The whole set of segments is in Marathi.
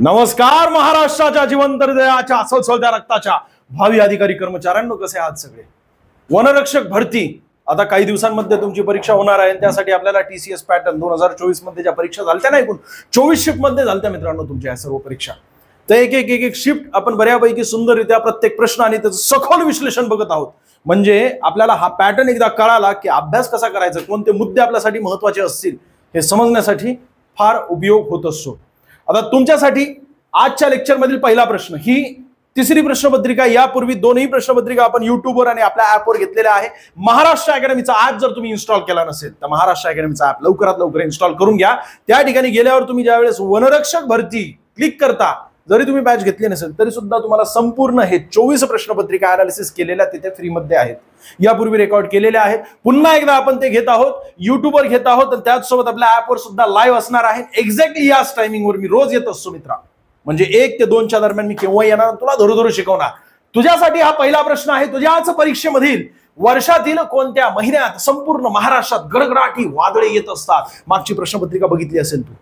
नमस्कार महाराष्ट्राच्या जिवंत हृदयाच्या सळसळत्या रक्ताच्या भावी अधिकारी कर्मचाऱ्यांनो, कसे आहात सगळे? वनरक्षक भरती आता काही दिवसांमध्ये तुमची परीक्षा होणार आहे। त्यासाठी आपल्याला टीसीएस पॅटर्न 2024 मध्ये ज्या परीक्षा झाल्या ना, एकूण 24 शिफ्ट मध्ये झाल्या मित्रांनो तुमच्या सर्व परीक्षा। तर एक शिफ्ट आपण बऱ्यापैकी सुंदररित्या प्रत्येक प्रश्न आणि त्याचं सखोल विश्लेषण बघत आहोत। म्हणजे आपल्याला हा पॅटर्न एकदा कळाला की अभ्यास कसा करायचा, कोणते मुद्दे आपल्यासाठी महत्त्वाचे असतील हे समजण्यासाठी फार उपयोग होत असतो। आता तुमच्यासाठी आजच्या लेक्चर मधील पहिला प्रश्न, ही तिसरी प्रश्नपत्रिका। यापूर्वी दोनही प्रश्नपत्रिका आपण युट्यूबवर आणि आपल्या ऍपवर घेतलेल्या आहे। महाराष्ट्र अकॅडमीचा ऍप जर तुम्ही इन्स्टॉल केला नसेल तर महाराष्ट्र अकॅडमीचा ऍप लवकरात लवकर इन्स्टॉल करून घ्या। त्या ठिकाणी गेल्यावर तुम्ही ज्यावेळेस वनरक्षक भरती क्लिक करता, जरी तुम्ही बॅच घेतली नसेल तरी सुद्धा तुम्हाला संपूर्ण हे 24 प्रश्नपत्रिका अनालिसिस केलेल्या तिथे फ्री मध्ये आहेत। यापूर्वी रेकॉर्ड केलेल्या आहेत। पुन्हा एकदा आपण ते घेत आहोत, युट्यूबवर घेत आहोत आणि त्याचसोबत आपल्या ऍपवर सुद्धा लाईव्ह असणार आहे। एक्झॅक्टली याच टायमिंगवर मी रोज येत असतो मित्रा, म्हणजे 1 ते 2 च्या दरम्यान मी केव्हा येणार, तुला धरू शिकवणार। तुझ्यासाठी हा पहिला प्रश्न आहे, तुझ्याच परीक्षेमधील वर्षातील कोणत्या महिन्यात संपूर्ण महाराष्ट्रात गडगडाटी वादळे येत असतात? मागची प्रश्नपत्रिका बघितली असेल तू,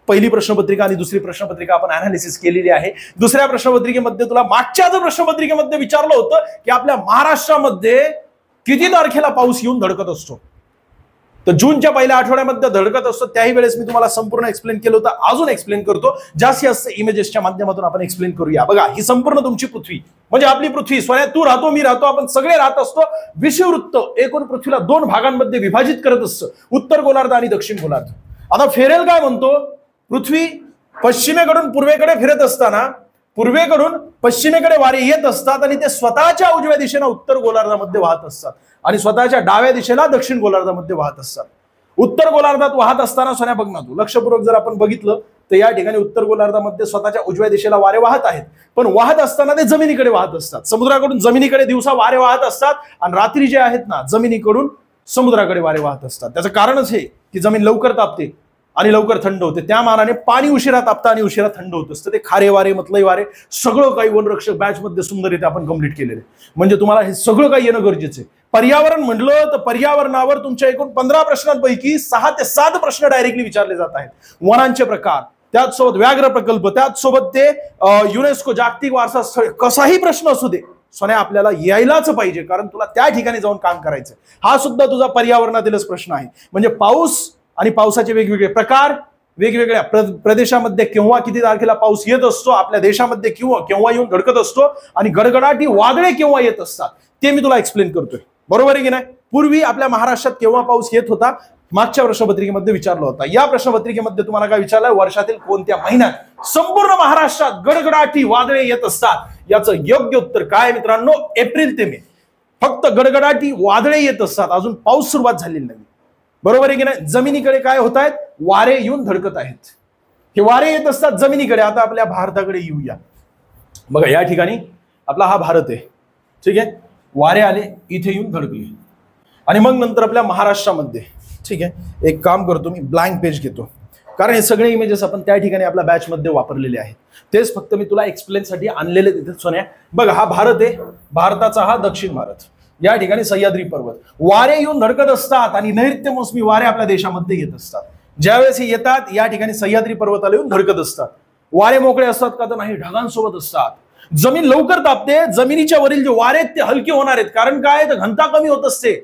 पहिली प्रश्नपत्रिका आणि दुसरी प्रश्नपत्रिका आपण अनालिसिस केलेली आहे। दुसऱ्या प्रश्नपत्रिकेमध्ये तुला मागच्याच प्रश्नपत्रिकेमध्ये विचारलं होतं की आपल्या महाराष्ट्रामध्ये किती तारखेला पाऊस येऊन धडकत असतो। तर जूनच्या पहिल्या आठवड्यामध्ये धडकत असतो। त्याही वेळेस मी तुम्हाला संपूर्ण एक्सप्लेन केलं होतं, अजून एक्सप्लेन करतो। जास्तीत जास्त इमेजेसच्या माध्यमातून आपण एक्सप्लेन करूया। बघा, ही संपूर्ण तुमची पृथ्वी, म्हणजे आपली पृथ्वी, सोन्या तू राहतो, मी राहतो, आपण सगळे राहत असतो। विषुववृत्त एकूण पृथ्वीला 2 भागांमध्ये विभाजित करत असतं, उत्तर गोलार्ध आणि दक्षिण गोलार्ध। आता फेरेल काय म्हणतो, पृथ्वी पश्चिमेकडून पूर्वेकडे फिरत असताना पूर्वेकडून पश्चिमेकडे वारे येत असतात आणि ते स्वतःच्या उजव्या दिशेला उत्तर गोलार्धामध्ये वाहत असतात आणि स्वतःच्या डाव्या दिशेला दक्षिण गोलार्धामध्ये वाहत असतात। उत्तर गोलार्धात वाहत असताना सोन्या बघ ना, तू लक्षपूर्वक जर आपण बघितलं तर या ठिकाणी उत्तर गोलार्धामध्ये स्वतःच्या उजव्या दिशेला वारे वाहत आहेत, पण वाहत असताना ते जमिनीकडे वाहत असतात। समुद्राकडून जमिनीकडे दिवसा वारे वाहत असतात आणि रात्री जे आहेत ना, जमिनीकडून समुद्राकडे वारे वाहत असतात। त्याचं कारणच हे की जमीन लवकर तापते आणि लवकर थंड होते, त्या मानाने पाणी उशिरा तापतं आणि उशिरा थंड होत असतं। ते खारे वारे, मतलई वारे, सगळं काही वनरक्षक बॅच मध्ये सुंदररित्या आपण कंप्लीट केलेले। म्हणजे तुम्हाला हे सगळं काही येणं गरजेचं आहे। पर्यावरण म्हटलं तर पर्यावरणावर तुमच्या एकूण 15 प्रश्नांपैकी 6 ते 7 प्रश्न डायरेक्टली विचारले जात आहेत। वनांचे प्रकार, त्याचसोबत व्याघ्र प्रकल्प, त्याचसोबत ते युनेस्को जागतिक वारसा स्थळ, कसाही प्रश्न असू दे सोन्या आपल्याला यायलाच पाहिजे, कारण तुला त्या ठिकाणी जाऊन काम करायचं। हा सुद्धा तुझा पर्यावरणातीलच प्रश्न आहे। म्हणजे पाऊस आणि पावसाचे वेगवेगळे प्रकार, वेगवेगळ्या प्रदेशामध्ये केव्हा किती तारखेला पाऊस येत असतो, आपल्या देशामध्ये केव्हा येऊन धडकत असतो आणि गडगडाटी वादळे केव्हा येत असतात ते मी तुला एक्सप्लेन करतोय, बरोबर आहे की नाही? पूर्वी आपल्या महाराष्ट्रात केव्हा पाऊस येत होता मागच्या प्रश्नपत्रिकेमध्ये विचारलं होता। या प्रश्नपत्रिकेमध्ये तुम्हाला काय विचारलंय, वर्षातील कोणत्या महिन्यात संपूर्ण महाराष्ट्रात गडगडाटी वादळे येत असतात? याचं योग्य उत्तर काय मित्रांनो, एप्रिल ते मे। फक्त गडगडाटी वादळे येत असतात, अजून पाऊस सुरुवात झालेली नाही, बरोबर आहे की नाही? जमिनीकडे काय होत आहेत, वारे येऊन धडकत आहेत। हे वारे येत असतात जमिनीकडे। आता आपल्या भारताकडे येऊया। बघा, या ठिकाणी आपला हा भारत आहे, ठीक आहे? वारे आले, इथे येऊन धडकले आणि मग नंतर आपल्या महाराष्ट्रामध्ये, ठीक आहे, एक काम करतो, मी ब्लँक पेज घेतो, कारण हे सगळे इमेजेस आपण त्या ठिकाणी आपल्या बॅच मध्ये वापरलेले आहेत। तेच फक्त मी तुला एक्सप्लेन साठी आणलेले तिथे सोन्या। बघा, हा भारत आहे, भारताचा हा दक्षिण भारत, या ठिकाणी सह्याद्री पर्वत, वारे येऊन धडकत असतात आणि नैऋत्य मोसमी वारे आपल्या देशामध्ये येत असतात। ज्यावेळेस हे येतात या ठिकाणी सह्याद्री पर्वताला येऊन धडकत असतात। वारे मोकळे असतात का तर नाही, ढगांसोबत असतात। जमीन लवकर तापते, जमिनीच्या वरील जे वारे आहेत ते हलके होणार आहेत, कारण काय तर घनता कमी होत असते।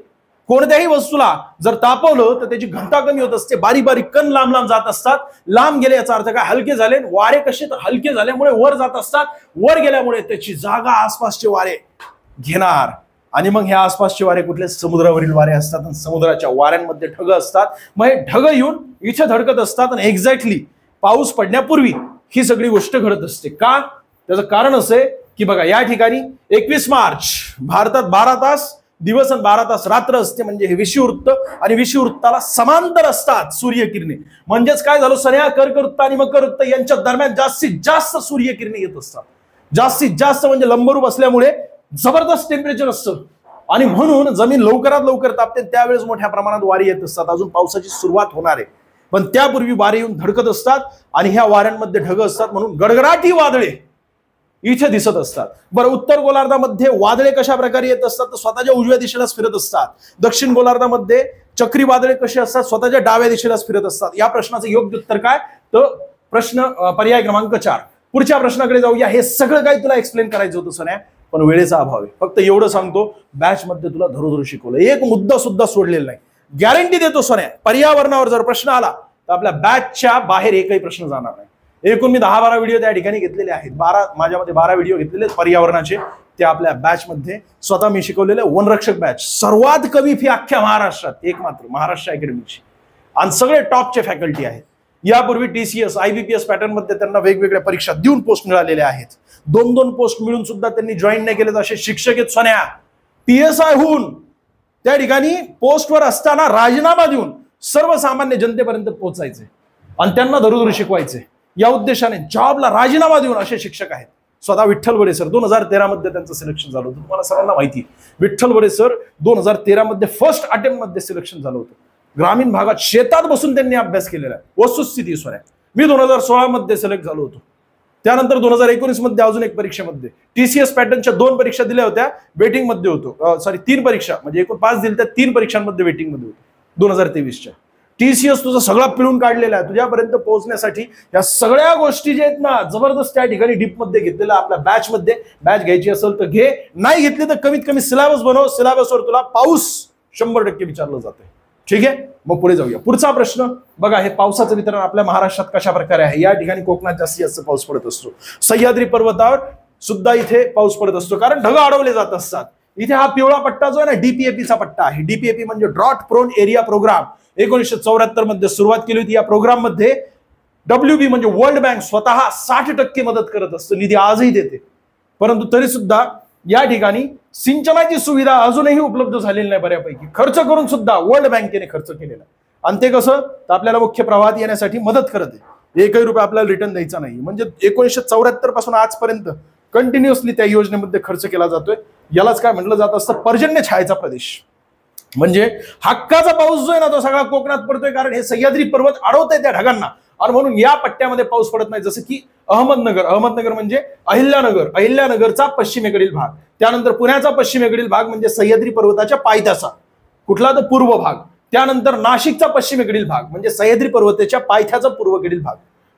कोणत्याही वस्तूला जर तापवलं तर त्याची घनता कमी होत असते, बारीक बारीक कण लांब लांब जात असतात। लांब गेले याचा अर्थ काय, हलके झाले। वारे कसे तर हलके झाल्यामुळे वर जात असतात, वर गेल्यामुळे त्याची जागा आसपासचे वारे घेणार आणि मग ह्या आसपासचे वारे कुठले, समुद्रावरील वारे असतात आणि समुद्राच्या वाऱ्यांमध्ये ढग असतात। मग हे ढग येऊन इथे धडकत असतात आणि एक्झॅक्टली पाऊस पडण्यापूर्वी ही सगळी गोष्ट घडत असते। का? त्याचं कारण असे की बघा, या ठिकाणी 21 मार्च भारतात 12 तास दिवस आणि 12 तास रात्र असते, म्हणजे हे विषुववृत्त आणि विषुववृत्ताला समांतर असतात सूर्यकिरणे। म्हणजेच काय झालं सोन्या, कर्कवृत्त आणि मकरवृत्त यांच्या दरम्यान जास्तीत जास्त सूर्यकिरणे येत असतात। जास्तीत जास्त म्हणजे लंबरूप असल्यामुळे जबरदस्त टेम्परेचर असतं आणि म्हणून जमीन लवकरात लवकर तापते। त्यावेळेस मोठ्या प्रमाणात वारे येत असतात। अजून पावसाची सुरुवात होणार आहे, पण त्यापूर्वी वारे येऊन धडकत असतात आणि ह्या वाऱ्यांमध्ये ढग असतात, म्हणून गडगडाटी वादळे इथे दिसत असतात। बरं, उत्तर गोलार्धामध्ये वादळे कशा प्रकारे येत असतात तर स्वतःच्या उजव्या दिशेलाच फिरत असतात। दक्षिण गोलार्धामध्ये चक्रीवादळे कशी असतात, स्वतःच्या डाव्या दिशेलाच फिरत असतात। या प्रश्नाचं योग्य उत्तर काय तर प्रश्न पर्याय क्रमांक 4, पुढच्या प्रश्नाकडे जाऊया. हे सगळं काही तुला एक्सप्लेन करायचं होतं सोन्या, पण वेळेचा अभाव आहे. फक्त एवढं सांगतो, बॅच मध्ये तुला धरुधरू शिकवलं, एक मुद्दा सुद्धा सोडलेला नाही. गॅरंटी देतो सोन्या, पर्यावरणावर जर प्रश्न आला तर आपल्या बॅचच्या बाहेर एकही प्रश्न जाणार नाही. एकूण मी 10-12 व्हिडिओ त्या ठिकाणी घेतलेले आहेत. माझ्यामध्ये 12 व्हिडिओ घेतलेले पर्यावरणाचे. ते आपल्या बॅच मध्ये स्वतः मी शिकवलेले. वनरक्षक बॅच सर्वात कमी फी अख्ख्या महाराष्ट्रात, एक मात्र महाराष्ट्र अकॅडमीची, आणि सगळे टॉपचे फॅकल्टी आहेत. यापूर्वी TCS IBPS पॅटर्न मध्ये त्यांना वेगवेगळ्या परीक्षा देऊन पोस्ट मिळालेल्या आहेत. 2-2 पोस्ट मिळून सुद्धा त्यांनी जॉईन नाही केले असे शिक्षक आहेत सोन्या. PSI होऊन त्या ठिकाणी पोस्टवर असताना राजीनामा देऊन सर्वसामान्य जनतेपर्यंत पोहोचायचे आणि त्यांना धरुधरू शिकवायचे. या उद्देशाने जॉबला राजीनामा देऊन असे शिक्षक आहेत. स्वतः विठ्ठल बडे सर 2013 मध्ये त्यांचं सिलेक्शन झालं होतं. तुम्हाला सर्वांना माहिती आहे, विठ्ठल बडे सर 2013 मध्ये फर्स्ट अटेम्प्ट मध्ये सिलेक्शन झालं होतं. ग्रामीण भागात शेतात बसून त्यांनी अभ्यास केलेला आहे. वस्तुस्थिती सोन्या. मी 2016 मध्ये सिलेक्ट झालो होतो. त्यानंतर 2019 मध्ये अजून एक परीक्षेमध्ये TCS पॅटर्नच्या 2 परीक्षा दिल्या होत्या, वेटिंग मध्ये होतो. 3 परीक्षा, म्हणजे एकूण 5 दिल्या, त्या 3 परीक्षांमध्ये वेटिंग मध्ये होतो 2023च्या. TCS तुझं सगळा पिळून काढलेला आहे. तुझ्यापर्यंत पोहोचण्यासाठी या सगळ्या गोष्टी ज्या आहेत ना, जबरदस्त त्या ठिकाणी डीप मध्ये घेतलेला. आपल्या बॅच मध्ये बॅच घ्यायची असेल तर घे, नाही घेतली तर कमीत कमी सिलेबस बनव. सिलेबसवर तुला पाऊस 100% विचारलं जातंय. ठीक आहे, मग पुढे जाऊया. पुढचा प्रश्न बघा, हे पावसाचं वितरण आपल्या महाराष्ट्रात कशा प्रकारे आहे. या ठिकाणी कोकणात जास्तीत जास्त पाऊस पडत असतो. सह्याद्री पर्वतावर सुद्धा इथे पाऊस पडत असतो, कारण ढग अडवले जात असतात. इथे हा पिवळा पट्टा जो आहे ना, DPAP चा पट्टा आहे. DPAP म्हणजे ड्रॉट प्रोन एरिया प्रोग्राम. 1974 मध्ये सुरुवात केली होती. या प्रोग्राम मध्ये WB म्हणजे वर्ल्ड बँक स्वतः 60% मदत करत असतं, निधी आजही देते. परंतु तरी सुद्धा या ठिकाणी सिंचनाची सुविधा अजूनही उपलब्ध झालेली नाही बऱ्यापैकी. खर्च करून सुद्धा वर्ल्ड बँकेने खर्च केलेला, आणि ते कसं तर आपल्याला मुख्य प्रवाहात येण्यासाठी मदत करत आहे. एकही रुपया आपल्याला रिटर्न द्यायचा नाही. म्हणजे 1974 पासून आजपर्यंत कंटिन्युअसली त्या योजनेमध्ये खर्च केला जातोय. यालाच काय म्हटलं जात असतं, पर्जन्य छायेचा प्रदेश. म्हणजे हक्काचा पाऊस जो आहे ना, तो सगळा कोकणात पडतोय, कारण हे सह्याद्री पर्वत अडवत आहे त्या ढगांना, आणि म्हणून या पट्ट्यामध्ये पाऊस पडत नाही. जसं की अहमदनगर म्हणजे अहिल्यानगरचा पश्चिमेकडील भाग, त्यानंतर पुण्याचा पश्चिमेकडील भाग म्हणजे सह्याद्री पर्वताच्या पायथ्याचा कुठला तर पूर्व भाग, त्यानंतर नाशिकचा पश्चिमेकडील भाग म्हणजे सह्याद्री पर्वताच्या पायथ्याचा पूर्वेकडील भाग,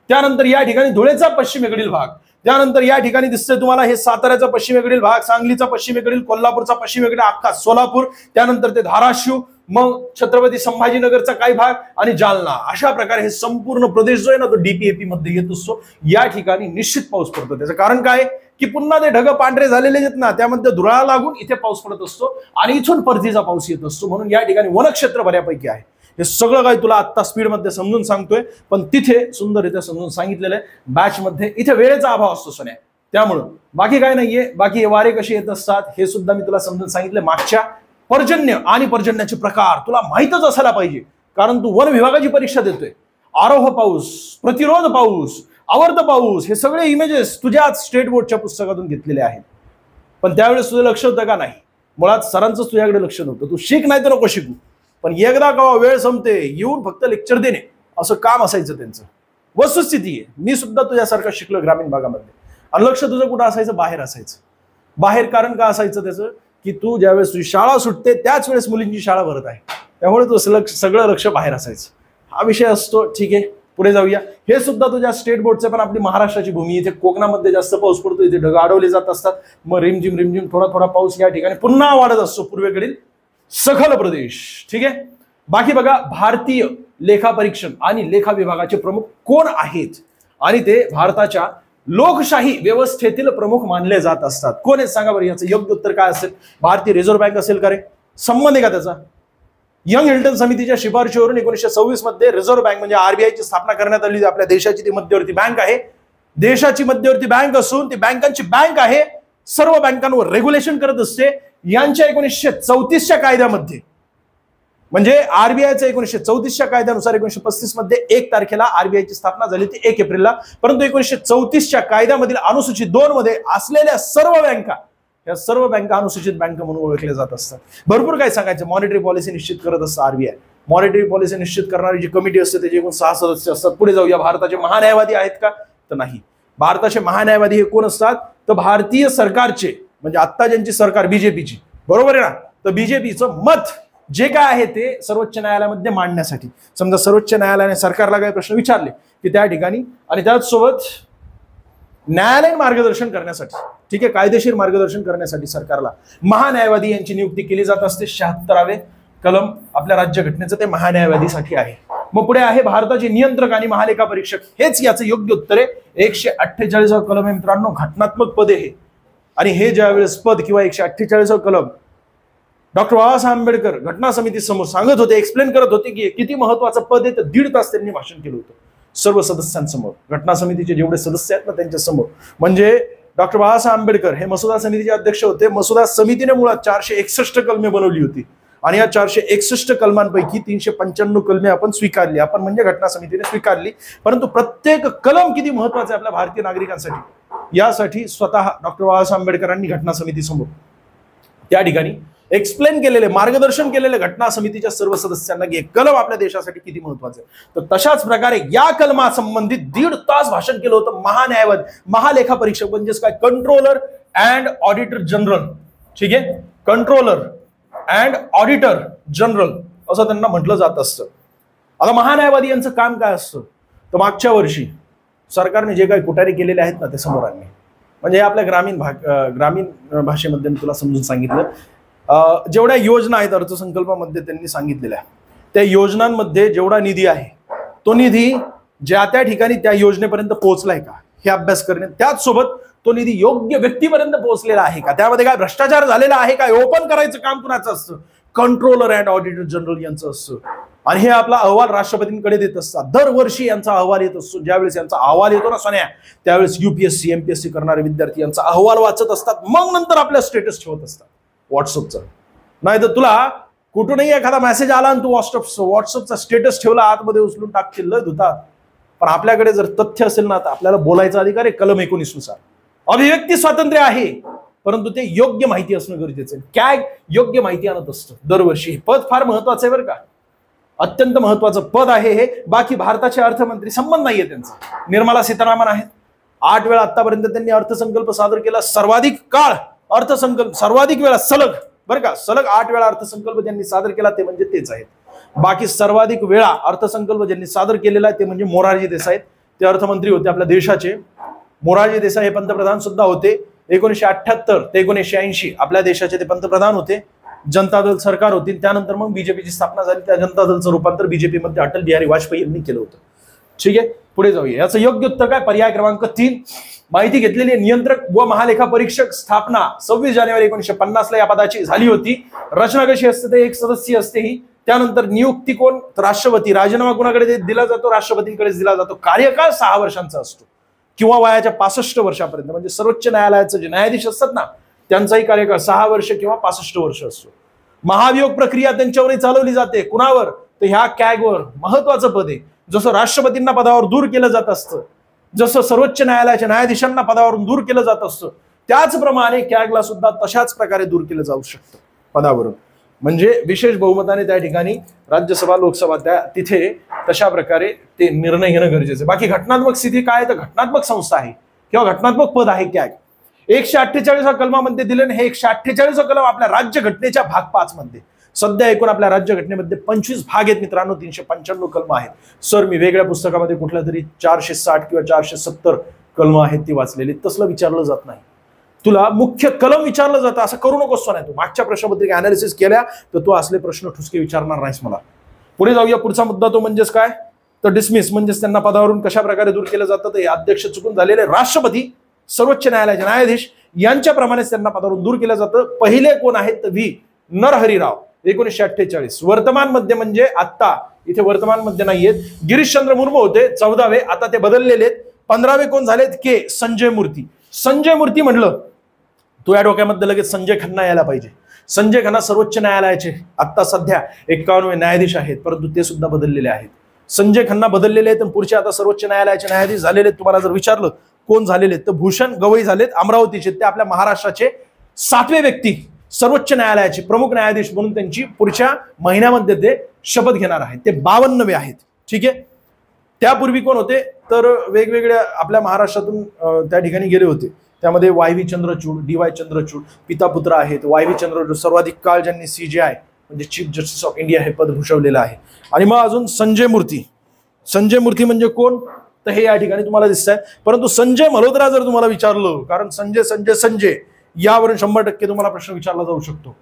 त्यानंतर या ठिकाणी धुळेचा पश्चिमेकडील भाग, त्यानंतर या ठिकाणी दिसतंय तुम्हाला हे साताऱ्याचा पश्चिमेकडील भाग, सांगलीचा पश्चिमेकडील, कोल्हापूरचा पश्चिमेकडील, अख्खा सोलापूर, त्यानंतर ते धाराशिव, मग छत्रपती संभाजीनगरचा काही भाग आणि जालना. अशा प्रकारे हे संपूर्ण प्रदेश जो आहे ना, तो DPAP मध्ये येत असतो. या ठिकाणी निश्चित पाऊस पडतो. त्याचं कारण काय की पुन्हा ते ढग पांढरे झालेले आहेत ना, त्यामध्ये धुराळा लागून इथे पाऊस पडत असतो आणि इथून परतीचा पाऊस येत असतो. म्हणून या ठिकाणी वनक्षेत्र बऱ्यापैकी आहे. हे सगळं काही तुला आता स्पीड मध्ये समजून सांगतोय, पण तिथे सुंदररित्या समजून सांगितलेलं आहे. बॅच मध्ये इथे वेळेचा अभाव असतो सोन्या, त्यामुळं बाकी काय नाहीये. बाकी हे वारे कसे येत असतात हे सुद्धा मी तुला समजून सांगितलं. मागच्या पर्जन्य आणि पर्जन्याचे प्रकार तुला माहितच असायला पाहिजे, कारण तू वन विभागाची परीक्षा देतोय. आरोह पाऊस, प्रतिरोध पाऊस, आवर्त पाऊस, हे सगळे इमेजेस तुझ्या स्टेट बोर्डच्या पुस्तकातून घेतलेले आहेत. पण त्यावेळेस तुझं लक्ष होतं का नाही? मुळात सरांचं तुझ्याकडे लक्ष नव्हतं. तू शिक नाही तर नको शिकू, पण एकदा का वेळ संपते येऊन फक्त लेक्चर देणे असं काम असायचं त्यांचं. वस्तुस्थिती आहे, मी सुद्धा तुझ्यासारखं शिकलो ग्रामीण भागामध्ये, आणि लक्ष तुझं कुठं असायचं? बाहेर असायचं. बाहेर कारण का असायचं त्याचं की तू ज्यावेळेस तुझी शाळा सुटते त्याच वेळेस मुलींची शाळा भरत आहे, त्यामुळे तुझं सगळं लक्ष बाहेर असायचं. हा विषय असतो. ठीक आहे, पुढे जाऊया. हे सुद्धा तुझ्या स्टेट बोर्डचे, पण आपली महाराष्ट्राची भूमी, इथे कोकणामध्ये जास्त पाऊस पडतो, इथे ढग अडवले जात असतात. मग रिमझिम थोडा थोडा पाऊस या ठिकाणी पुन्हा वाढत असतो पूर्वेकडील सखल प्रदेश. ठीक आहे. बाकी बघा, भारतीय लेखा परीक्षण आणि लेखा विभागाचे प्रमुख कोण आहेत, आणि ते भारताच्या लोकशाही व्यवस्थेतील प्रमुख मानले जात असतात. कोण आहेत सांगा बरं? याचं योग्य उत्तर काय असेल? भारतीय रिझर्व्ह बँक असेल का रे? संबंध आहे का त्याचा? यंग हिल्टन समितीच्या शिफारशीवरून 1926 मध्ये रिझर्व्ह बँक म्हणजे RBI ची स्थापना करण्यात आली. आपल्या देशाची ती मध्यवर्ती बँक आहे. देशाची मध्यवर्ती बँक असून ती बँकांची बँक आहे. सर्व बँकांवर रेग्युलेशन करत असते. यांच्या 1934च्या कायद्यामध्ये म्हणजे RBIच्या 1934च्या कायद्यानुसार 1935 मध्ये 1 तारखेला RBI ची स्थापना झाली ती 1 एप्रिलला. परंतु 1934च्या कायद्यामधील अनुसूचित 2 मध्ये असलेल्या सर्व बँका, या सर्व बँका अनुसूचित बँका म्हणून ओळखल्या जात असतात. भरपूर काय सांगायचं. मॉनिटरी पॉलिसी निश्चित करत असतं RBI. मॉनिटरी पॉलिसी निश्चित करणारी जी कमिटी असते त्याचे एकूण 6 सदस्य असतात. पुढे जाऊया. भारताचे महान्यायवादी आहेत का? तर नाही. भारताचे महान्यायवादी हे कोण असतात? तर भारतीय सरकारचे, म्हणजे आता ज्यांची सरकार बीजेपीची, बरोबर आहे ना, तर बीजेपीचं मत जे काय आहे ते सर्वोच्च न्यायालयामध्ये मांडण्यासाठी. समजा सर्वोच्च न्यायालयाने सरकारला काही प्रश्न विचारले की त्या ठिकाणी, आणि त्याचसोबत न्यायालयीन मार्गदर्शन करण्यासाठी, ठीक आहे, कायदेशीर मार्गदर्शन करण्यासाठी सरकारला महान्यायवादी यांची नियुक्ती केली जात असते. 76वे कलम आपल्या राज्यघटनेचं ते महान्यायवादीसाठी आहे. मग पुढे आहे भारताचे नियंत्रक आणि महालेखा परीक्षक. हेच याचं योग्य उत्तर आहे. 148वा कलम आहे मित्रांनो, घटनात्मक पदे हे. आणि हे ज्यावेळेस पद किंवा 148वा कलम डॉक्टर बाबासाहेब आंबेडकर घटना समिती समोर सांगत होते, एक्सप्लेन करत होते की किती महत्वाचं पद आहे, तर 1.5 तास त्यांनी भाषण केलं होतं सर्व सदस्यांसमोर. घटना समितीचे जेवढे सदस्य आहेत ना त्यांच्या समोर. म्हणजे डॉक्टर बाबासाहेब आंबेडकर हे मसुदा समितीचे अध्यक्ष होते. मसुदा समितीने मुळात 461 कलमे बनवली होती आणि या 461 कलमांपैकी 395 कलमे आपण स्वीकारली, आपण म्हणजे घटना समितीने स्वीकारली. परंतु प्रत्येक कलम किती महत्वाचं आहे आपल्या भारतीय नागरिकांसाठी यासाठी स्वतः डॉक्टर बाबासाहेब आंबेडकरांनी घटना समितीसमोर त्या ठिकाणी एक्सप्लेन केलेले, मार्गदर्शन केलेले घटना समितीच्या सर्व सदस्यांना की कलम आपल्या देशासाठी किती महत्वाचे. तर तशाच प्रकारे या कलमासंबंधित 1.5 तास भाषण केलं होतं महान्यायवादी, महालेखा परीक्षक म्हणजेच काय, कंट्रोलर अँड ऑडिटर जनरल. ठीक आहे, कंट्रोलर अँड ऑडिटर जनरल असं त्यांना म्हटलं जात असतं. आता महान्यायवादी यांचं काम काय असतं, तर मागच्या वर्षी सरकारने जे काही कुटारे केलेले आहेत ना ते समोर आणले. म्हणजे आपल्या ग्रामीण भाषेमध्ये मी तुला समजून सांगितलं. जेवढ्या योजना आहेत अर्थसंकल्पामध्ये त्यांनी सांगितलेल्या, त्या योजनांमध्ये जेवढा निधी आहे तो निधी ज्या त्या ठिकाणी त्या योजनेपर्यंत पोहोचलाय का हे अभ्यास करणे, त्याचसोबत तो निधी योग्य व्यक्तीपर्यंत पोहोचलेला आहे का, त्यामध्ये काय भ्रष्टाचार झालेला आहे का, ओपन करायचं काम कुणाचं असतं, कंट्रोलर अँड ऑडिटर जनरल यांचं असतं. आणि हे आपला अहवाल राष्ट्रपतींकडे देत असतात. दरवर्षी यांचा अहवाल येत असतो. ज्यावेळेस यांचा अहवाल येतो ना सोन्या, त्यावेळेस UPSC MPSC करणारे विद्यार्थी यांचा अहवाल वाचत असतात, मग नंतर आपल्या स्टेटस ठेवत असतात व्हॉट्सअपचा. नाही तर तुला कुठूनही एखादा मेसेज आला आणि तू व्हॉट्सअपचा स्टेटस ठेवला, आतमध्ये उचलून टाकतील लय धुता. पण आपल्याकडे जर तथ्य असेल ना तर आपल्याला बोलायचा अधिकार आहे. कलम 19 नुसार अभिव्यक्ती स्वातंत्र्य आहे, परंतु ते योग्य माहिती असणं गरजेचं आहे. कॅग योग्य माहिती आणत असतं दरवर्षी. हे पद फार महत्वाचं आहे बरं का, अत्यंत महत्वाचं पद आहे हे. बाकी भारताचे अर्थमंत्री संबंध नाहीये त्यांचा. निर्मला सीतारामन आहेत, 8 वेळा आतापर्यंत त्यांनी अर्थसंकल्प सादर केला. सर्वाधिक काळ अर्थसंकल्प, सर्वाधिक वेळा सलग बरं का, सलग 8 वेळा अर्थसंकल्प ज्यांनी सादर केला ते म्हणजे तेच आहेत. बाकी सर्वाधिक वेळा अर्थसंकल्प ज्यांनी सादर केलेला आहे ते म्हणजे मोरारजी देसाई. ते अर्थमंत्री होते आपल्या देशाचे. मोरारजी देसाई हे पंतप्रधान सुद्धा होते. 1978 ते 1980 आपल्या देशाचे ते पंतप्रधान होते. जनता दल सरकार होती. त्यानंतर मग बीजेपीची स्थापना झाली. त्या जनता दलचं रूपांतर बीजेपी मध्ये अटल बिहारी वाजपेयी यांनी केलं होतं. ठीक आहे, पुढे जाऊया. याचं योग्य उत्तर काय, पर्याय क्रमांक 3. माहिती घेतलेली नियंत्रक व महालेखा परीक्षक स्थापना 26 जानेवारी 1950 ला या पदाची झाली होती. रचना कशी असते, ते 1 सदस्य असते ही. त्यानंतर नियुक्ती कोण, राष्ट्रपती. राजीनामा कोणाकडे दिला जातो, राष्ट्रपतींकडे दिला जातो. कार्यकाळ 6 वर्षांचा असतो किंवा वयाच्या 65 वर्षापर्यंत. म्हणजे सर्वोच्च न्यायालयाचे जे न्यायाधीश असतात ना त्यांचाही कार्यकाळ 6 वर्ष किंवा 65 वर्ष असतो. महाभियोग प्रक्रिया त्यांच्यावरही चालवली जाते. कुणावर, तर ह्या कॅगवर. महत्वाचं पद आहे. जसं राष्ट्रपतींना पदावर दूर केलं जात असतं, जसं सर्वोच्च न्यायालयाच्या न्यायाधीशांना पदावरून दूर केलं जात असतं, त्याचप्रमाणे कॅगला सुद्धा तशाच प्रकारे दूर केलं जाऊ शकतं पदावरून. म्हणजे विशेष बहुमताने त्या ठिकाणी राज्यसभा लोकसभा त्या तिथे तशा प्रकारे ते निर्णय घेणं गरजेचं आहे. बाकी घटनात्मक स्थिती काय, तर घटनात्मक संस्था आहे किंवा घटनात्मक पद आहे कॅग. 148 कलमामध्ये दिले. हे 148 कलम आपल्या राज्यघटनेच्या भाग 5 मध्ये. सध्या एकूण आपल्या राज्यघटनेमध्ये 25 भाग आहेत मित्रांनो, 395 कलम आहेत. सर मी वेगळ्या पुस्तकामध्ये कुठल्या तरी 460 किंवा 470 कलम आहेत ती वाचलेली. तसलं विचारलं जात नाही. तुला मुख्य कलम विचारलं जातं. असं करू नकोस नाही. तू मागच्या प्रश्नपत्रिका अनालिसिस केल्या तर तू असले प्रश्न ठुसके विचारणार नाहीस मला. पुढे जाऊया. पुढचा मुद्दा तो म्हणजेच काय, तर डिसमिस म्हणजेच त्यांना पदावरून कशा प्रकारे दूर केलं जातं. तर हे अध्यक्ष चुकून झालेले राष्ट्रपती, सर्वोच्च न्यायालयाचे न्यायाधीश यांच्याप्रमाणेच त्यांना पदावरून दूर केलं जातं. पहिले कोण आहेत, तर व्ही नरहरी राव 1948. वर्तमान मध्ये म्हणजे आता इथे वर्तमान मध्ये नाहीयेत. गिरीशचंद्र मुर्मू होते 14वे, आता ते बदललेले आहेत. 15वे कोण झालेत, के संजय मूर्ती. संजय मूर्ती म्हणलं तो या डोक्यामध्ये लगेच संजय खन्ना यायला पाहिजे. संजय खन्ना सर्वोच्च न्यायालयाचे आता सध्या 51वे न्यायाधीश आहेत, परंतु ते सुद्धा बदललेले आहेत. संजय खन्ना बदललेले आहेत. पुढचे आता सर्वोच्च न्यायालयाचे न्यायाधीश झालेले. तुम्हाला जर विचारलं कोण झालेले, तर भूषण गवई झालेत अमरावतीचे. ते आपल्या महाराष्ट्राचे 7वे व्यक्ती सर्वोच्च न्यायालयाचे प्रमुख न्यायाधीश म्हणून त्यांची पुढच्या महिन्यामध्ये ते शपथ घेणार आहेत. ते 52वे आहेत. ठीक आहे. त्यापूर्वी कोण होते, तर वेगवेगळ्या आपल्या महाराष्ट्रातून त्या ठिकाणी गेले होते. त्यामध्ये YV चंद्रचूड, DY चंद्रचूड पिता पुत्र आहेत. YV चंद्रचूड सर्वाधिक काळ ज्यांनी CJI म्हणजे चीफ जस्टिस ऑफ इंडिया हे पद भूषवलेलं आहे. आणि मग अजून संजय मूर्ती. संजय मूर्ती म्हणजे कोण, तर हे या ठिकाणी तुम्हाला दिसत आहे. परंतु संजय मल्होत्रा जर तुम्हाला विचारलं, कारण संजय संजय संजय यावरून 100% तुम्हाला प्रश्न विचारला जाऊ शकतो.